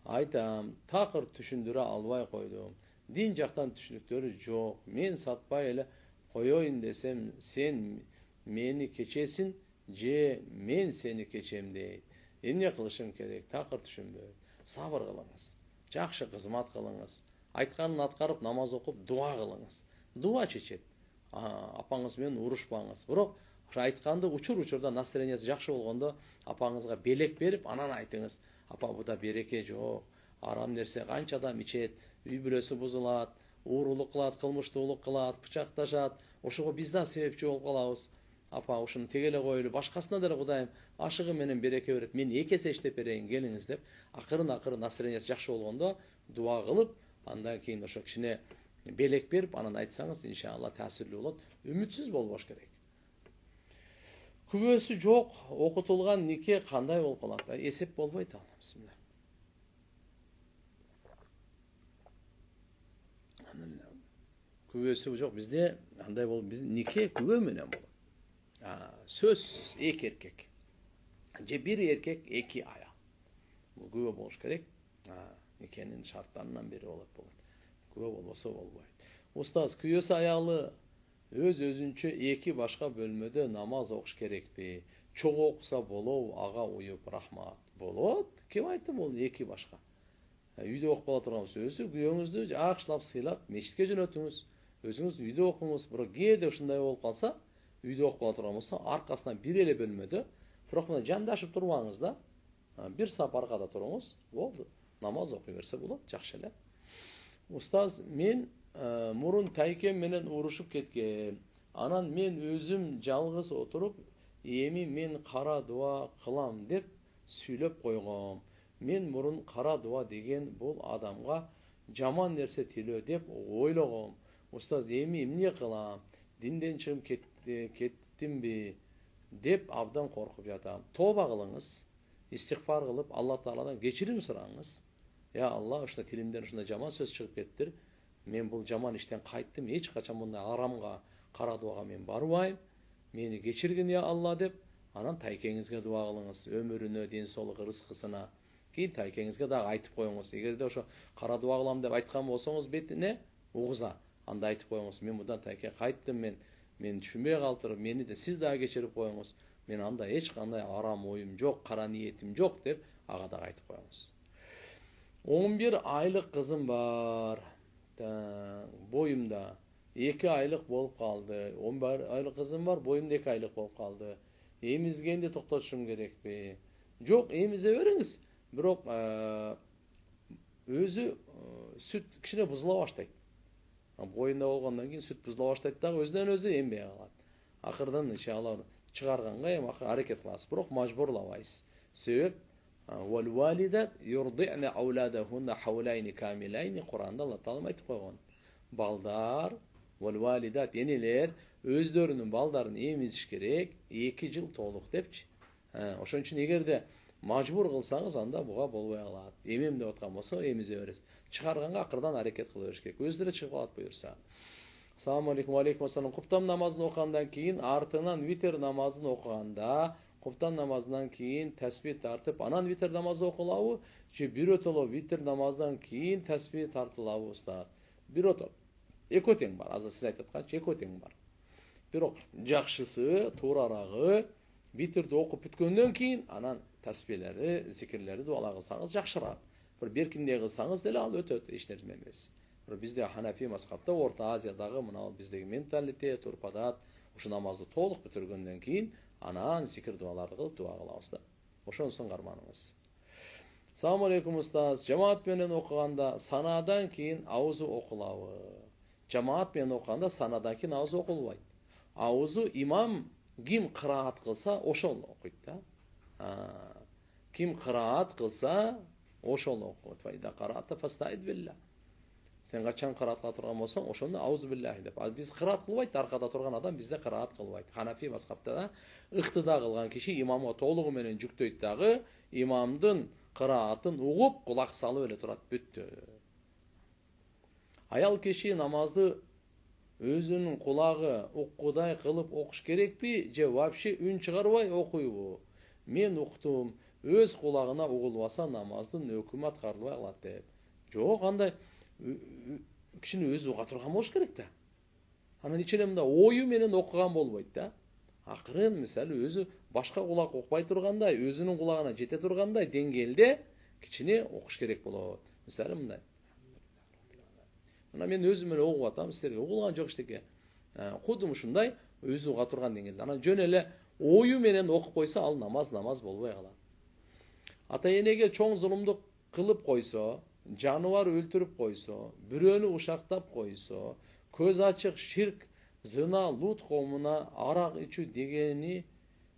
Speaker 1: Айтам, такыр түшүндүрө албай койдум. Дин жактан түшүнүктөрү жок. Мен сатпай эле коеюн десем, сен мени кечесиң, же мен сени кечем дейт. Эмне кылышым керек? Такыр түшүнбөйт. Сабыр кылыңыз. Жакшы кызмат кылыңыз. Айтканын аткарып, намаз окуп, дуа кылыңыз. Дуа чечет. Апаңыз менен урушпаңыз. Бирок ошо айтканды учур-учурда настроениясы жакшы болгондо апаңызга белек берип, анан айтыңыз. Апа, буда береке жок. Арам нерсе канча адам ичет, үй бүлөсү бузулат, уурулук кылат, кылмыштуулук кылат, бычакташат. Ошого биз да себепчи болуп калабыз. Апа, ушуну тегеле коелу, башкасына деле Кудайым ашыгы менен береке берет. Мен эки эсе иштеп берейин, келиңиз деп, акырын настроениясы жакшы болгондо дуа кылып, андан кийин ошо кичине белек берип, анан айтсаңыз, иншалла таасирлүү болот. Үмүтсүз болбош керек. Күбөсү жок, окутулган нике кандай болуп калат? Эсеп болбойт ал. Бисмилла. Күбөсү жок, бизде андай болуп, биздин нике күбө менен болот. Сөзсүз эки эркек. Же бир эркек, эки аял. Бул күбө болуш керек. Никенин шарттарынан бири болот. Күбө болбосо болбойт. Устаз, күйөөсү аялы өз-өзүнчө эки башка бөлмөдө намаз окуш керекпи? Чогуу окуса болобу? Ага уюп, рахмат. Болот. Ким айтты бул эки башка? Үйдө окуп кала турган болсо, өзү күйөөңүздү жакшылап сыйлап, мечитке жөнөтүңүз. Өзүңүз үйдө окуңуз. Бирок кээде ушундай болуп калса, үйдө окуп кала турган болсо, аркасынан бир эле бөлмөдө, бирок мына жандашып турбаңыз да. Бир сап аркада туруңуз, болду. Намаз окуй берсе болот, жакшы эле. Устаз, мен мурун тайкем менен урушуп кеткем. Анан мен өзүм жалгыз отуруп, эми мен кара дуа кылам деп сүйлөп койгом. Мен мурун кара дуа деген бул адамга жаман нерсе тилөө деп ойлогом. Устаз, эми эмне кылам? Динден чыгып кеттимби деп абдан коркуп жатам. Тоба кылыңыз, истигфар кылып, Алла Тааладан кечирим сураңыз. Я Алла, ушундай тилимден ушундай жаман сөз чыгып кеттир. Мен бул жаман иштен кайттым, эч качан мындай арамга, кара дуага мен барбайм. Мени кечиргин я Алла деп, анан тайкеңизге дуа кылыңыз, өмүрүнө, ден соолугу, рызкысына. Кийин тайкеңизге дагы айтып коюңуз. Эгерде ошо кара дуа кылам деп айткан болсоңуз бетине, угуза, анда айтып коюңуз. Мен мындан тайке кайттым, мен түшүнбөй калыптыр, мени да сиз дагы кечирип коюңуз. Мен анда эч кандай арам оюм жок, кара ниетим жок деп ага дагы айтып коюңуз. 11 айлык кызым бар. Боюмда 2 айлык болуп калды. 11 айлык кызым бар, боюмда 2 айлык болуп калды. Эмизгенди токтотушум керекпи? Жок, эмизе бериңиз. Бирок өзү сүт кичине бузула баштайт. Бойында болгондон кийин сүт бузула баштайт дагы өзүнөн өзү эмбей калат. Акырдан иншалла чыгарганга эми аракет кылабыз, бирок мажбурлабайбыз. Себеп والوالدات يرضعن أولادهن حولين كاملين Kur'an'da Allah Teala aytып койгон. Балдар, والوالدات енелер өздөрүнүн балдарын эмизиш керек 2 жыл толук депчи. Ошон үчүн эгерде мажбур кылсаңыз, анда буга болбой калат. Эмем деп аткан болсо эмизе бересиз. Чыгарганга акырдан аракет кыла бериш керек. Өздөрү чыгып алат буюрса. Assalamu alaikum, alaikum assalam. Куптан намазын окугандан кийин артынан витр намазын окуганда, Куптан намазынан кийин тәсбih тартып, анан витр намазы окулабы, же биротоло витр намаздан кийин тәсбih тартылабы устаз? Биротоло. Экөө тең бар. Азыр сиз айтып атканча экөө тең бар. Бирок жакшысы, туурарагы витрди окуп бүткөндөн кийин анан тәсбиhlерди, зикирлерди дуалар кылсаңыз жакшыраак. Бир беркиндей кылсаңыз деле ал өтөт, эч нерсе эмес. Бизде Ханафи мазхабта, Орта Азиядагы мына биздеги менталитет, урпадат, ушу намазды толук бүтүргөндөн кийин анан зикир дуаларды кылып дуа кылабыз да. Ошонусун карманыңыз. Assalamu alaikum устаз. Жамаат менен окуганда санадан кийин аузу окулабы? Жамаат менен окуганда санадан кийин аузу окулбайт. Аузу имам ким кыраат кылса ошол окуйт да. Ким кыраат кылса ошол окуйт. Файда караата фастаид билла. Сен качан кыраатка турган болсоң, ошондо аузу биллахи деп. Ал биз кыраат кылбайт, аркада турган адам бизде кыраат кылбайт. Ханафи мазхабта да ыктыда кылган киши имамга толугу менен жүктөйт дагы, имамдын кыраатын угуп, кулак салып эле турат, бүттү. Аял киши намазды өзүнүн кулагы уккудай кылып окуш керекпи, же вообще үн чыгарбай окуйбу? Мен уктум, өз кулагына угулбаса намаздын өкүмү аткарылбай калат деп. Жок, андай кишини өзү уга турган болуш керек да. Анан ичине мында ою менен окуган болбойт да. Акырын, мисалы, өзү башка кулак укпай тургандай, өзүнүн кулагына жете тургандай деңгээлде кичине окуш керек болот. Мисалы мындай. Мына мен өзүм менен окуп атам, силерге угулган жок эчтеке. Кудум ушундай өзү уга турган деңгээлде. Анан жөн эле ою менен окуп койсо, ал намаз болбой калат. Ата энеге чоң зулумдук кылып койсо, жаныбар өлтүрүп койсо, бирөөнү ушактап койсо, көз ачык ширк, зына, лут коомуна арак ичүү дегени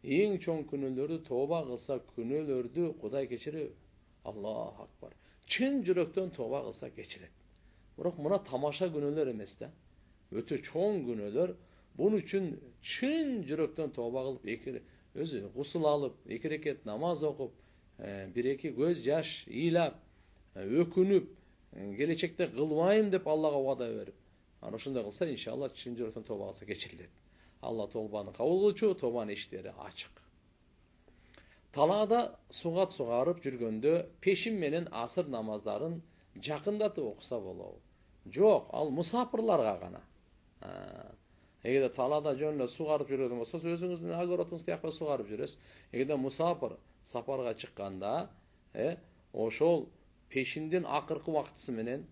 Speaker 1: эң чоң күнөөлөрдү тооба кылса, күнөөлөрдү Кудай кечирет. Аллаху акбар. Чын жүрөктөн тооба кылса кечирет. Бирок мына тамаша күнөөлөр эмес да. Өтө чоң күнөөлөр. Бунун үчүн чын жүрөктөн тооба кылып, өзү гусул алып, 2 рекет намаз окуп, 1-2 көз жаш ыйлап, өкүнүп, келечекте кылбайм деп Аллага убада берип, ана ошондой кылса, иншалла чын жүрөктөн тооба кылса кечирилет. Алла тообаны кабыл кылчу, тообанын эшиктери ачык. Талаада сугат сугарып жүргөндө пешим менен асыр намаздарын жакындатып окуса болобу? Жок, ал мусапырларга гана. Эгерде талаада жөн эле сугарып жүргөн болсо, өзүңүздүн огородуңузду тиякпай сугарып жүрөсүз. Эгерде мусапыр сапарга чыкканда, ошол пешимдин акыркы убактысы менен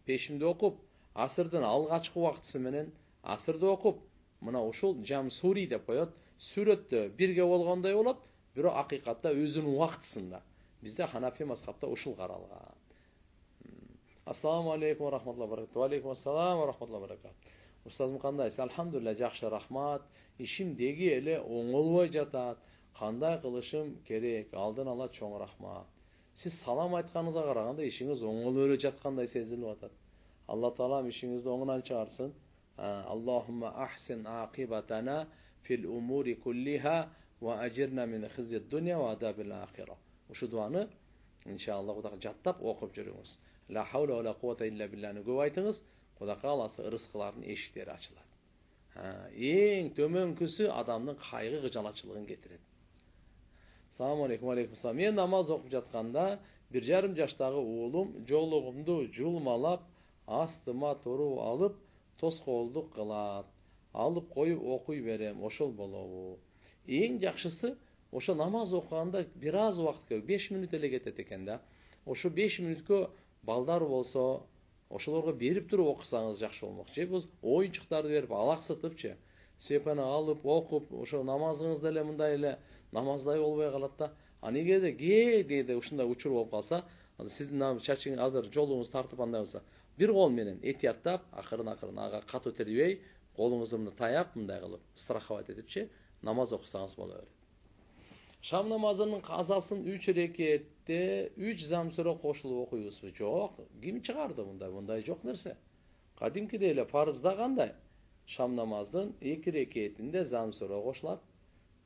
Speaker 1: пешимди окуп, асырдын алгачкы убактысы менен асырды окуп, мына ушул жам сури деп коет, сүрөттө бирге болгондой болот, бирок акыйкатта өзүнүн убактысында. Бизде Ханафи мазхабта ушул каралган. Ассаламу алейкум ва рахматуллахи ва баракатух. Ва алейкум ассалам ва рахматуллахи ва баракатух. Устазым кандайсыз? Алхамдулилlah, жакшы, рахмат. Ишим деги эле оңолбой жатат. Кандай кылышым керек? Алдын ала чоң рахмат. Сиз салам айтканыңызга караганда ишиңиз оңолуп эле жаткандай сезилип атат. Алла Таалам ишиңизди оңунан чыгарсын. Аллахумма ахсин акибатана фил умури куллиха ва ажирна мин хиззи дуnya ва адабил ахира. Ушу дуаны иншалла Кудайга жаттап окуп жүрүңүз. Ла хаула ва ла куввата илля биллахны көп айтыңыз. Кудай кааласа ырыскылардын эшиктери ачылат. Эң төмөнкүсү адамдын кайгы кыжалачылыгын кетирет. Assalamu alaikum, alaikum assalam. Мен намаз окуп жатканда 1,5 жаштагы уулум жоолугумду жулмалап, астыма туруп алып, тоскоолдук кылат. Алып коюп окуй берем, ошол болобу? Эң жакшысы ошо намаз окуганда бир аз убакыт керек, 5 мүнөт эле кетет экен да. Ошо 5 мүнөткө балдар болсо, ошолорго берип туруп окусаңыз жакшы болмок. Же бул оюнчуктарды берип, алаксытыпчы, сепени алып окуп, ошо намазыңыз деле мындай эле намаздай болбой калат да. Эгерде кээде ушундай учур болуп калса, сиздин чачыңыз азыр жолуңуз тартып андай болсо, Bir qol менен этияттап, акырын ага катуу тербей, колуңузду мындай таяп, мындай кылып, страховать этипчи намаз окусаңыз боло берет. Шам намазынын казасын 3 рекетте 3 замсура кошулуп окуйбузбу? Жок, ким чыгарды мындай? Мындай жок нерсе. Кадимкидей эле фарызда кандай? Шам намазынын 2 рекетинде замсура кошулат,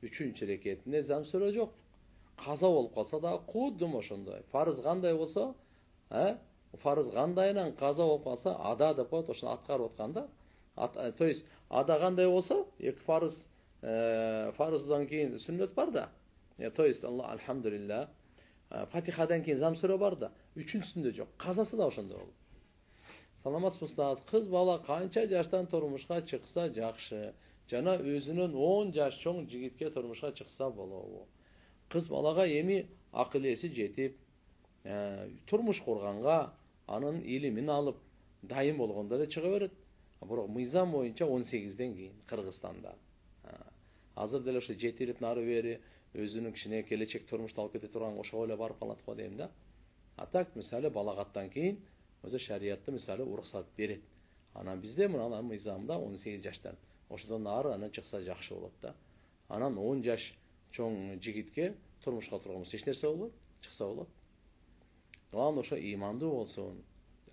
Speaker 1: 3-чү рекетинде замсура жок. Каза болуп калса да кудум ошондой. Фарыз кандай болсо, фарыз кандайынан каза болуп калса, ада деп коет, ошону аткарып атканда, то есть ада кандай болсо, эки фарыздан кийин сүннөт бар да. То есть алхамдулилlah, Фатихадан кийин замсура бар да, үчүнчүсүндө жок. Казасы да ошондой болот. Саламатсызбы? Кыз бала канча жаштан турмушка чыкса жакшы? Жана өзүнөн 10 жаш чоң жигитке турмушка чыкса болобу? Кыз балага эми акыл эси жетип, турмуш курганга, анын илимин алып, дайым болгондо эле чыга берет. Бирок мыйзам боюнча 18ден кийин Кыргызстанда. Азыр деле ошо 7 жыл нары бери өзүнүн кичине келечек турмушту алып кете турган ошого эле барып калат го дейм да. А так мисалы балагаттан кийин өзү шариятта мисалы уруксат берет. Анан бизде мына мыйзамда 18 жаштан. Ошодон нары анан чыкса жакшы болот да. Анан 10 жаш чоң жигитке турмушка турганбыз. Эч нерсе болбойт, чыкса болот. Главное ошо имандуу болсун,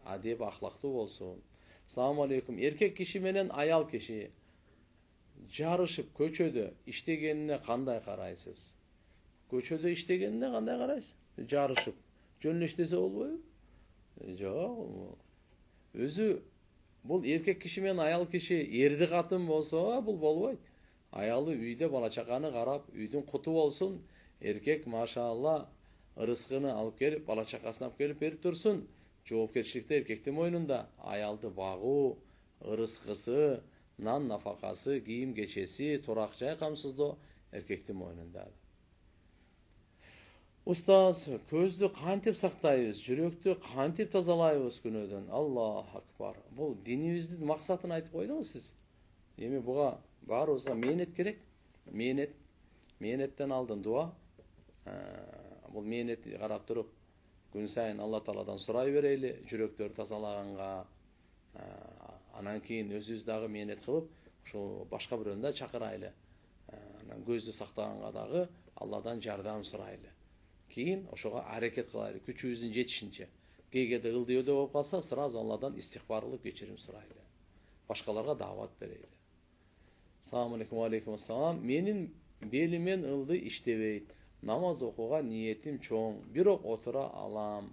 Speaker 1: адеп ахлактуу болсун. Assalamu alaikum. Erkek kişi менен аял киши жарышып көчөдө иштегенине кандай карайсыз? Көчөдө иштегенине кандай карайсыз? Жарышып жөн эле иштесе болбойбу? Жок. Өзү бул эркек киши менен аял киши эрди катын болсо, бул болбойт. Аялы үйдө бала чаканы карап, үйдүн куту болсун. Эркек машалла ырыскыны алып келип, бала чакасын алып келип берип турсун. Жоопкерчиликти эркектин мойнунда. Аялды багуу, ырыскысы, нан нафакасы, кийим кечеси, турак жай камсыздоо эркектин мойнунда. Устаз, көздү кантип сактайбыз, жүрөктү кантип тазалайбыз күнөөдөн? Аллаху акбар. Бул динибиздин максатын айтып койдуңуз сиз. Эми буга баарыбызга мээнет керек. Мээнеттен алдын дуа. Бул мээнетти карап туруп күн сайын Алла Тааладан сурай берейли, жүрөктөр тазалаганга. Анан кийин өзүбүз дагы мээнет кылып, ошо башка бирөөнү да чакырайлы. Анан көздү сактаганга дагы Алладан жардам сурайлы. Кийин ошого аракет кылайлы, күчүбүздүн жетишинче. Кээде ылдыйодо болуп калса, сразу Алладан истихфар кылып кечирим сурайлы. Башкаларга даават берейли. Assalamu alaikum, алейкум ассалам. Менин белимен ылды иштебейт. Намаз окууга ниетим чоң, бирок отура алам.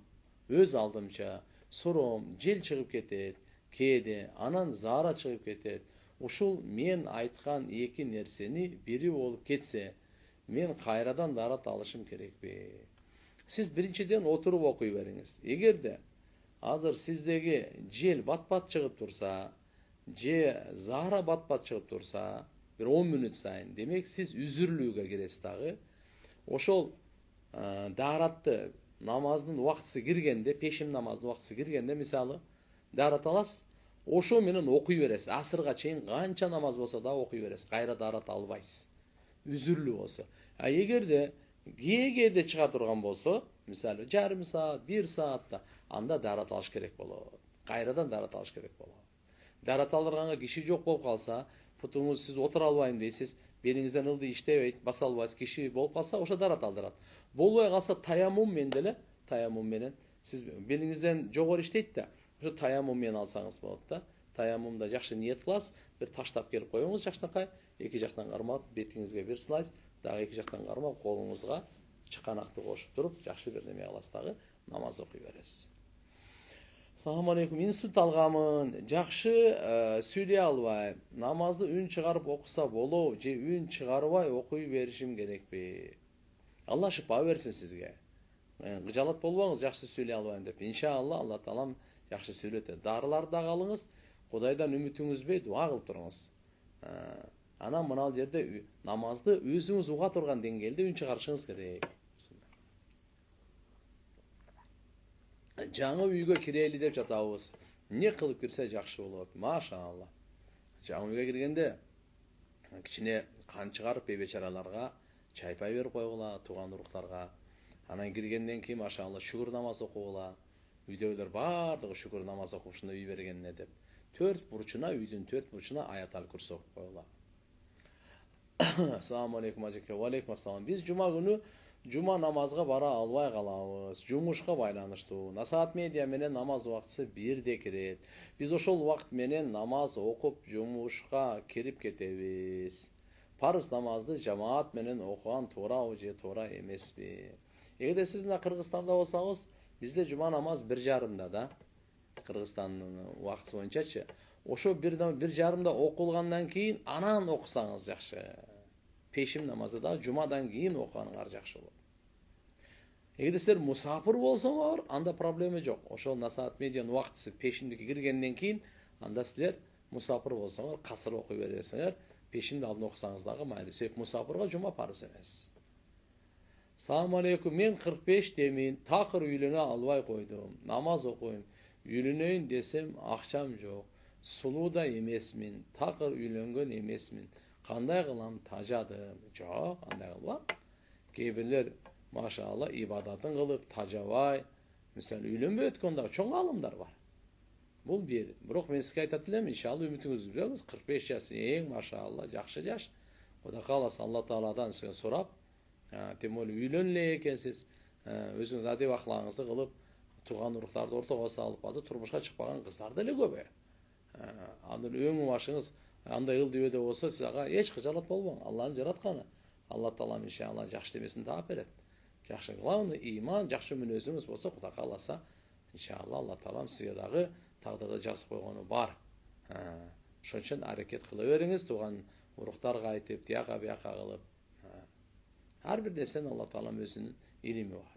Speaker 1: Өз алдымча суром, жел чыгып кетет, кээде анан заара чыгып кетет. Ушул мен айткан эки нерсени бири болуп кетсе, мен кайрадан дарат алышым керекпи? Сиз биринчиден отуруп окуй бериңиз. Эгерде азыр сиздеги жел бат-бат чыгып турса, же заара бат-бат чыгып турса, бир 10 мүнөт сайын, демек сиз үзүрлүүгө киресиз дагы. Ошол даратты намаздын убактысы киргенде, пешим намаздын убактысы киргенде мисалы дарат аласыз. Ошо менен окуй бересиз. Асырга чейин канча намаз болсо да окуй бересиз. Кайра дарат албайсыз. Үзүрлүү болсо. А эгерде кээде чыга турган болсо, мисалы жарым саат, 1 саатта, анда дарат алыш керек болот. Кайрадан дарат алыш керек болот. Дарат алдырганга киши жок болуп калса, путуңуз сиз отура албайм дейсиз, белиңизден ылды иштебейт, баса албайсыз, киши болуп калса, ошо дарат алдырат. Болбой калса таяммум менен сиз белиңизден жогору иштейт да, ошо таяммум менен алсаңыз болот да. Таяммумда жакшы ниет кыласыз, бир таштап келип коюңуз жакшынакай, эки жактан кармап, бетиңизге бир слайс, дагы эки жактан кармап, колуңузга чыканакты кошуп туруп, жакшы бир неме кыласыз дагы, намаз окуй бересиз. Assalamu alaikum. Инсульт алгамын, жакшы сүйлөй албайм. Намазды үн чыгарып окуса болобу, же үн чыгарбай окуй беришим керекпи? Алла шифа берсин сизге. Кыжалат болбоңуз, жакшы сүйлөй албайм деп. Иншалла Алла Таалам жакшы сүйлөтөт. Дарыларды да алыңыз, Кудайдан үмүтүңүз үзбөй дуа кылып туруңуз. Анан мына жерде намазды өзүңүз уга турган деңгээлде үн чыгарышыңыз керек. Жаңы үйгө кирели деп жатабыз. Не кылып кирсе жакшы болот? Машалла. Жаңы үйгө киргенде кичине кан чыгарып бейбечараларга чай-пай берип койгула, тууган уруктарга. Анан киргенден кийин машалла шүгүр намаз окугула. Үйдөгүлөр бардыгы шүкүр намаз окуп ушундай үй бергенине деп. Үйдүн төрт бурчуна аятал курсы окуп койгула. Assalamu alaikum ажеке. Ва алейкум ассалам. Биз жума күнү жума намазга бара албай калабыз. Жумушка байланыштуу. Насаат медиа менен намаз убактысы бирде кирет. Биз ошол убакыт менен намаз окуп жумушка кирип кетебиз. Парыз намазды жамаат менен окуган туурабы же туура эмеспи? Эгерде сиз мына Кыргызстанда болсоңуз, бизде жума намаз 1:30 да. Кыргызстандын убактысы боюнчачы. Ошо 1:30 окулгандан кийин анан окусаңыз жакшы. Пешим намазы да жумадан кийин окуганыңар жакшы болот. Эгерде силер мусафир болсоңор, анда проблема жок. Ошол насаат медианын убактысы пешимдики киргенден кийин анда силер мусафир болсоңор касыр окуй бересиңер. Пешимди алдын окусаңыз дагы майли. Себеп мусафирга жума парыз эмес. Салам алейкум. Мен 45 демин, такыр үйлөнө албай койдум. Намаз окуйм. Үйлөнөйүн десем акчам жок. Сулуу да эмесмин. Такыр үйлөнгөн эмесмин. Кандай кылам? Тажадым. Жок, андай кылба. Кээ бирлер машалла ибадатын кылып тажабай, мисалы үйлөнбөй өткөн дагы чоң алымдар бар. Бул бир. Бирок мен сизге айтат элем, иншалла үмүтүңүздү үзбөңүз. 45 жаш эң машалла жакшы жаш. Кудай кааласа Алла Тааладан сизге сурап, тем более үйлөн эле экенсиз, өзүңүз адеп акылаңызды кылып, тууган уруктарды ортого салып, азыр турмушка чыкпаган кыздар деле көп. Андан өңү башыңыз андай ылдыбеде болсо, сиз ага эч кыжалат болбоң. Алланын жаратканы. Алла Таалам иншалла жакшы демесин таап берет. Жакшы, главный иман, жакшы мүнөзүңүз болсо, Кудай кааласа, иншалла Алла Таалам сизге дагы тагдырда жазып койгону бар. Ошон үчүн аракет кыла бериңиз, тууган уруктарга айтып, тияка бияка кылып. Ар бир нерсенин Алла Таалам өзүнүн илими бар.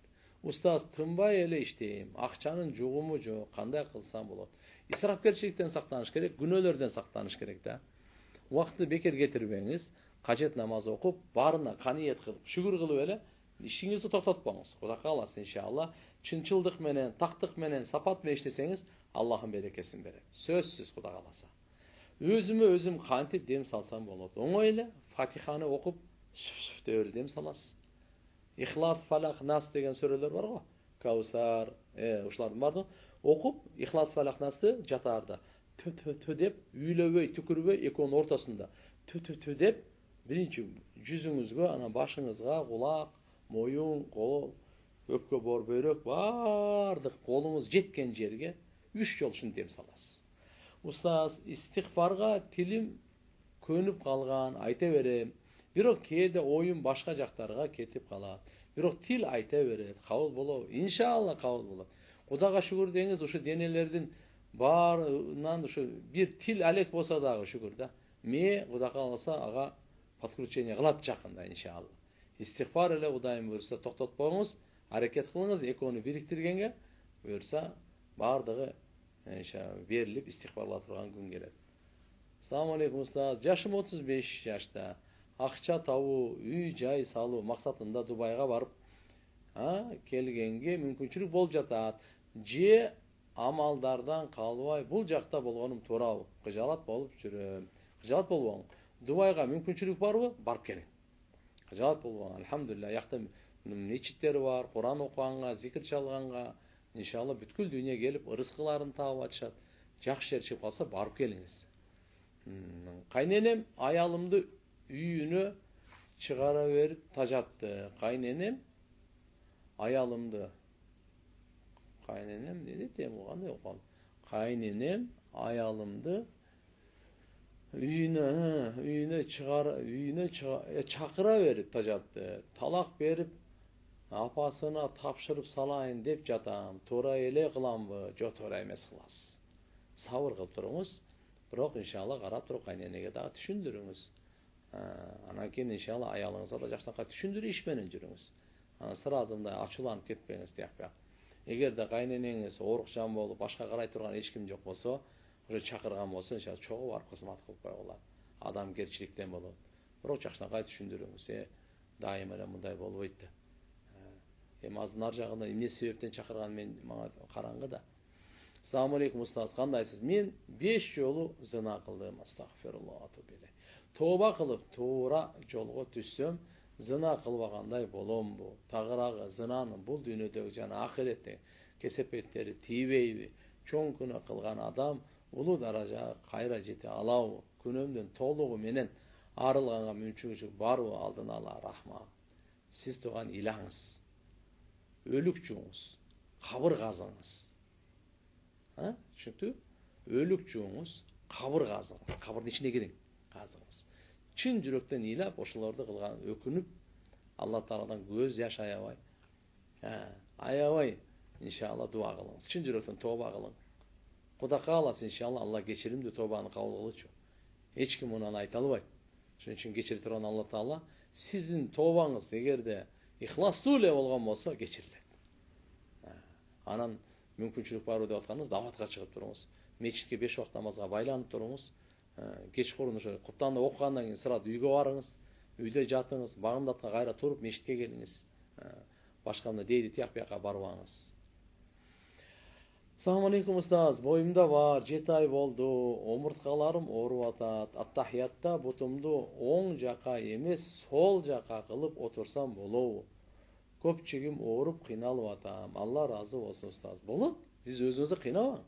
Speaker 1: Устаз, тынбай эле иштейм, акчанын жугуму жок, кандай кылсам болот? Исрапкерчиликтен сактаныш керек, күнөөлөрдөн сактаныш керек да. Убакытты бекер кетирбеңиз, кажет намаз окуп, баарына каниет кылып, шүгүр кылып эле ишиңизди токтотпоңуз. Кудай кааласа иншалла, чынчылдык менен, тактык менен, сапат менен иштесеңиз, Аллахын берекесин берет. Сөзсүз Кудай кааласа. Өзүмө өзүм кантип дем салсам болот? Оңой эле, Фатиханы окуп, деп дем саласыз. Ихлас, Фалак, Нас деген сүрөлөр бар го. Каусар, ушулардын бардыгы окуп, Ихлас, Фалак, Насты жатаарда тө деп, үйлөбөй, түкүрбөй, экөөнүн ортосунда тө деп, биринчи жүзүңүзгө, анан башыңызга, кулак, моюн, кол, өпкө боор, бөйрөк, бардык колуңуз жеткен жерге 3 жолу ушинтип дем саласыз. Устаз, истигфарга тилим көнүп калган, айта берем. Бирок кээде оюм башка жактарга кетип калат. Бирок тил айта берет, кабыл болобу? Иншалла кабыл болот. Кудайга шүгүр деңиз, ушу денелердин баарынан ушу бир тил алек болсо дагы шүгүр да. Кудай кааласа ага подключение кылат жакында иншалла. Истигфар эле Кудайым буйрса токтотпоңуз, аракет кылыңыз, экөөнү бириктиргенге буйрса бардыгы берилип истигфарла турган күн келет. Assalamu alaikum устаз. Жашым 35 жашта. Акча табуу, үй жай салуу максатында Дубайга барып, келгенге мүмкүнчүлүк болуп жатат. Же амалдардан калбай бул жакта болгонум туурабы? Кыжалат болуп жүрөм. Кыжалат болбоң. Дубайга мүмкүнчүлүк барбы? Барып келиң. Кыжалат болбоң. Алхамдулилlah, якта мечиттер бар, Куран окуганга, зикир чалганга, иншалла бүткүл дүйнө келип рызкыларын таап атышат. Жакшы жер чыгып калса барып келиңиз. Кайненем аялымды үйүнө чыгара берип тажатты. Кайненем аялымды не дейт эми, кандай окуган? Кайненем аялымды үйүнө чакыра берип тажатты. Талак берип апасына тапшырып салайын деп жатам. Туура эле кыламбы? Жок, туура эмес кыласыз. Сабыр кылып туруңуз. Бирок иншалла карап туруп кайненеге дагы түшүндүрүңүз. Анан кийин иншалла аялыңызга да жакшынакай түшүндүрүү иш менен жүрүңүз. Анан сразу мындай ачууланып кетпеңиз тияк. Эгерде кайненеңиз оорукчан болуп, башка карай турган эч ким жок болсо, уже чакырган болсо, иншалла чогуу барып кызмат кылып койгула. Адамгерчиликтен болот. Бирок жакшынакай түшүндүрүңүз. Дайыма эле мындай болбойт да. Эми азыр нар жагында эмне себептен чакырган мен мага караңгы да. Assalamu alaikum устаз, кандайсыз? Мен 5 жолу зына кылдым. Астагфируллах биле. Тооба кылып, туура жолго түссөм, зына кылбагандай боломбу? Тагыраагы зынанын бул дүйнөдөгү жана ахиреттеги кесепеттери тийбейби, чоң күнөө кылган адам улуу даражага кайра жете алабы, күнөөмдөн толугу менен арылганга мүмкүнчүлүк барбы? Алдын ала рахма. Сиз туган илаңыз, өлүк жууңуз, кабыр казыңыз. Түшүнүктүбү? Өлүк жууңуз, кабыр казыңыз, кабырдын ичине кириң, казыңыз. Чын жүрөктөн ыйлап, ошолорду кылган өкүнүп, Алла Тааладан көз жаш аябай. Аябай, иншалла дуа кылыңыз. Чын жүрөктөн тоба кылың. Кудай кааласа, иншалла, Алла кечиримдүү тобаны кабыл кылчу. Эч ким муну айта албайт. Ошон үчүн кечире турган Алла Таала сиздин тобаңыз эгерде ихластуу эле болгон болсо кечирилет. Анан мүмкүнчүлүк барбы деп атканыңыз, даватка чыгып туруңуз. Мечитке 5 убакыт намазга байланып туруңуз. Кечкурун ошо Кур'анды окугандан кийин сырат үйгө барыңыз. Үйдө жатыңыз, багымдатка кайра туруп мечитке келиңиз. Башка мындай дейди тияк бияка барбаңыз. Assalamu alaikum устаз. Боюмда бар, 7 ай болду. Омурткаларым ооруп атат. Аттахиятта бутумду оң жака эмес, сол жака кылып отурсам болобу? Көпчүгүм ооруп кыйналып атам. Алла разы болсун устаз. Болот. Сиз өзүңүздү кыйнабаңыз.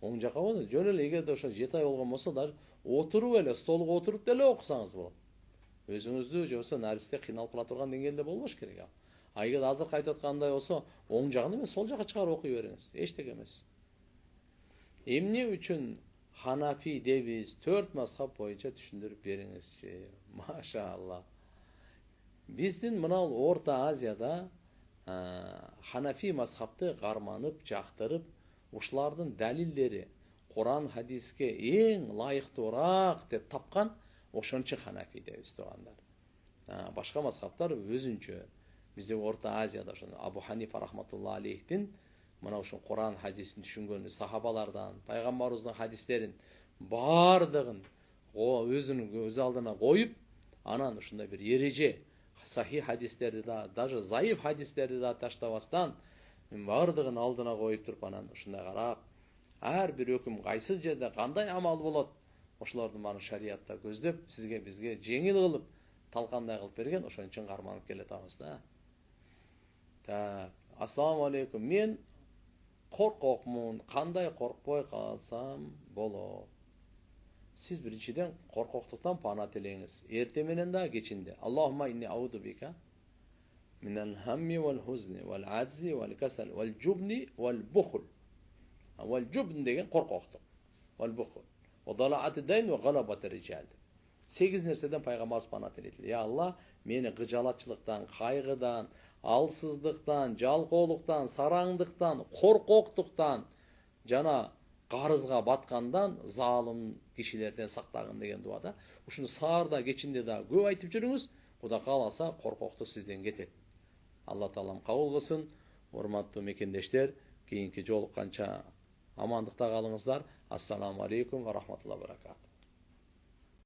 Speaker 1: Оң жака болот. Жөн эле эгерде ошо 7 ай болгон болсо, даже отуруп эле, столго отуруп деле окусаңыз болот. Өзүңүздү же болбосо наристе кыйналып кала турган деңгээлде болбош керек. Эгер азыр айтып аткандай болсо, оң жагын эмес, сол жака чыгарып окуй бериңиз. Эчтеке эмес. Эмне үчүн Ханафи дебиз? 4 мазхаб боюнча түшүндүрүп бериңизчи. Машаалла. Биздин мына Орта Азияда Ханафи мазхабты карманып, жактырып, ушулардын далилдери Кур'ан, хадиске эң лайыктуураак деп тапкан ошончо Ханафи дебиз туугандар. Башка мазхабтар өзүнчө. Биздин Орта Азияда ошо Абу Ханифа рахматулла алейхтин мына ушул Кур'ан, хадисин түшүнгөнү, сахабалардан, пайгамбарыбыздын хадистерин бардыгын өзүнүн өз алдына коюп, анан ушундай бир эреже, сахих хадистерди да, даже заиф хадистерди да таштабастан, бардыгын алдына коюп туруп, анан ушундай карап, ар бир өкүм кайсы жерде кандай амал болот, ошолордун баарын шариятта көздөп, сизге бизге жеңил кылып, талкандай кылып берген, ошон үчүн карманып келатабыз да. Ассаламу алейкум. Мен коркокмун. Кандай коркпой калсам болот? Сиз биринчиден коркоктуктан пана тилеңиз. Эрте менен да, кечинде. Аллахумма инни ауду бика минал хамми вал хузни вал аззи вал касал вал жубни вал бухл. Вал жубн деген коркоктук. Вал бухл. Ва далаат дайн ва галабат риджал. 8 нерседен пайгамбарыбыз пана тилейт. Я Алла, мени кыжалатчылыктан, кайгыдан, алсыздыктан, жалкоолуктан, сараңдыктан, коркоктуктан жана карызга баткандан залым кишилерден сактагын деген дуада. Ушуну саарда, кечинде да көп айтып жүрүңүз. Кудай кааласа коркоктук сизден кетет. Алла Таалам кабыл кылсын. Урматтуу мекендештер, кийинки жолукканча амандыкта калыңыздар. Ассаламу алейкум ва рахматуллахи ва баракатух.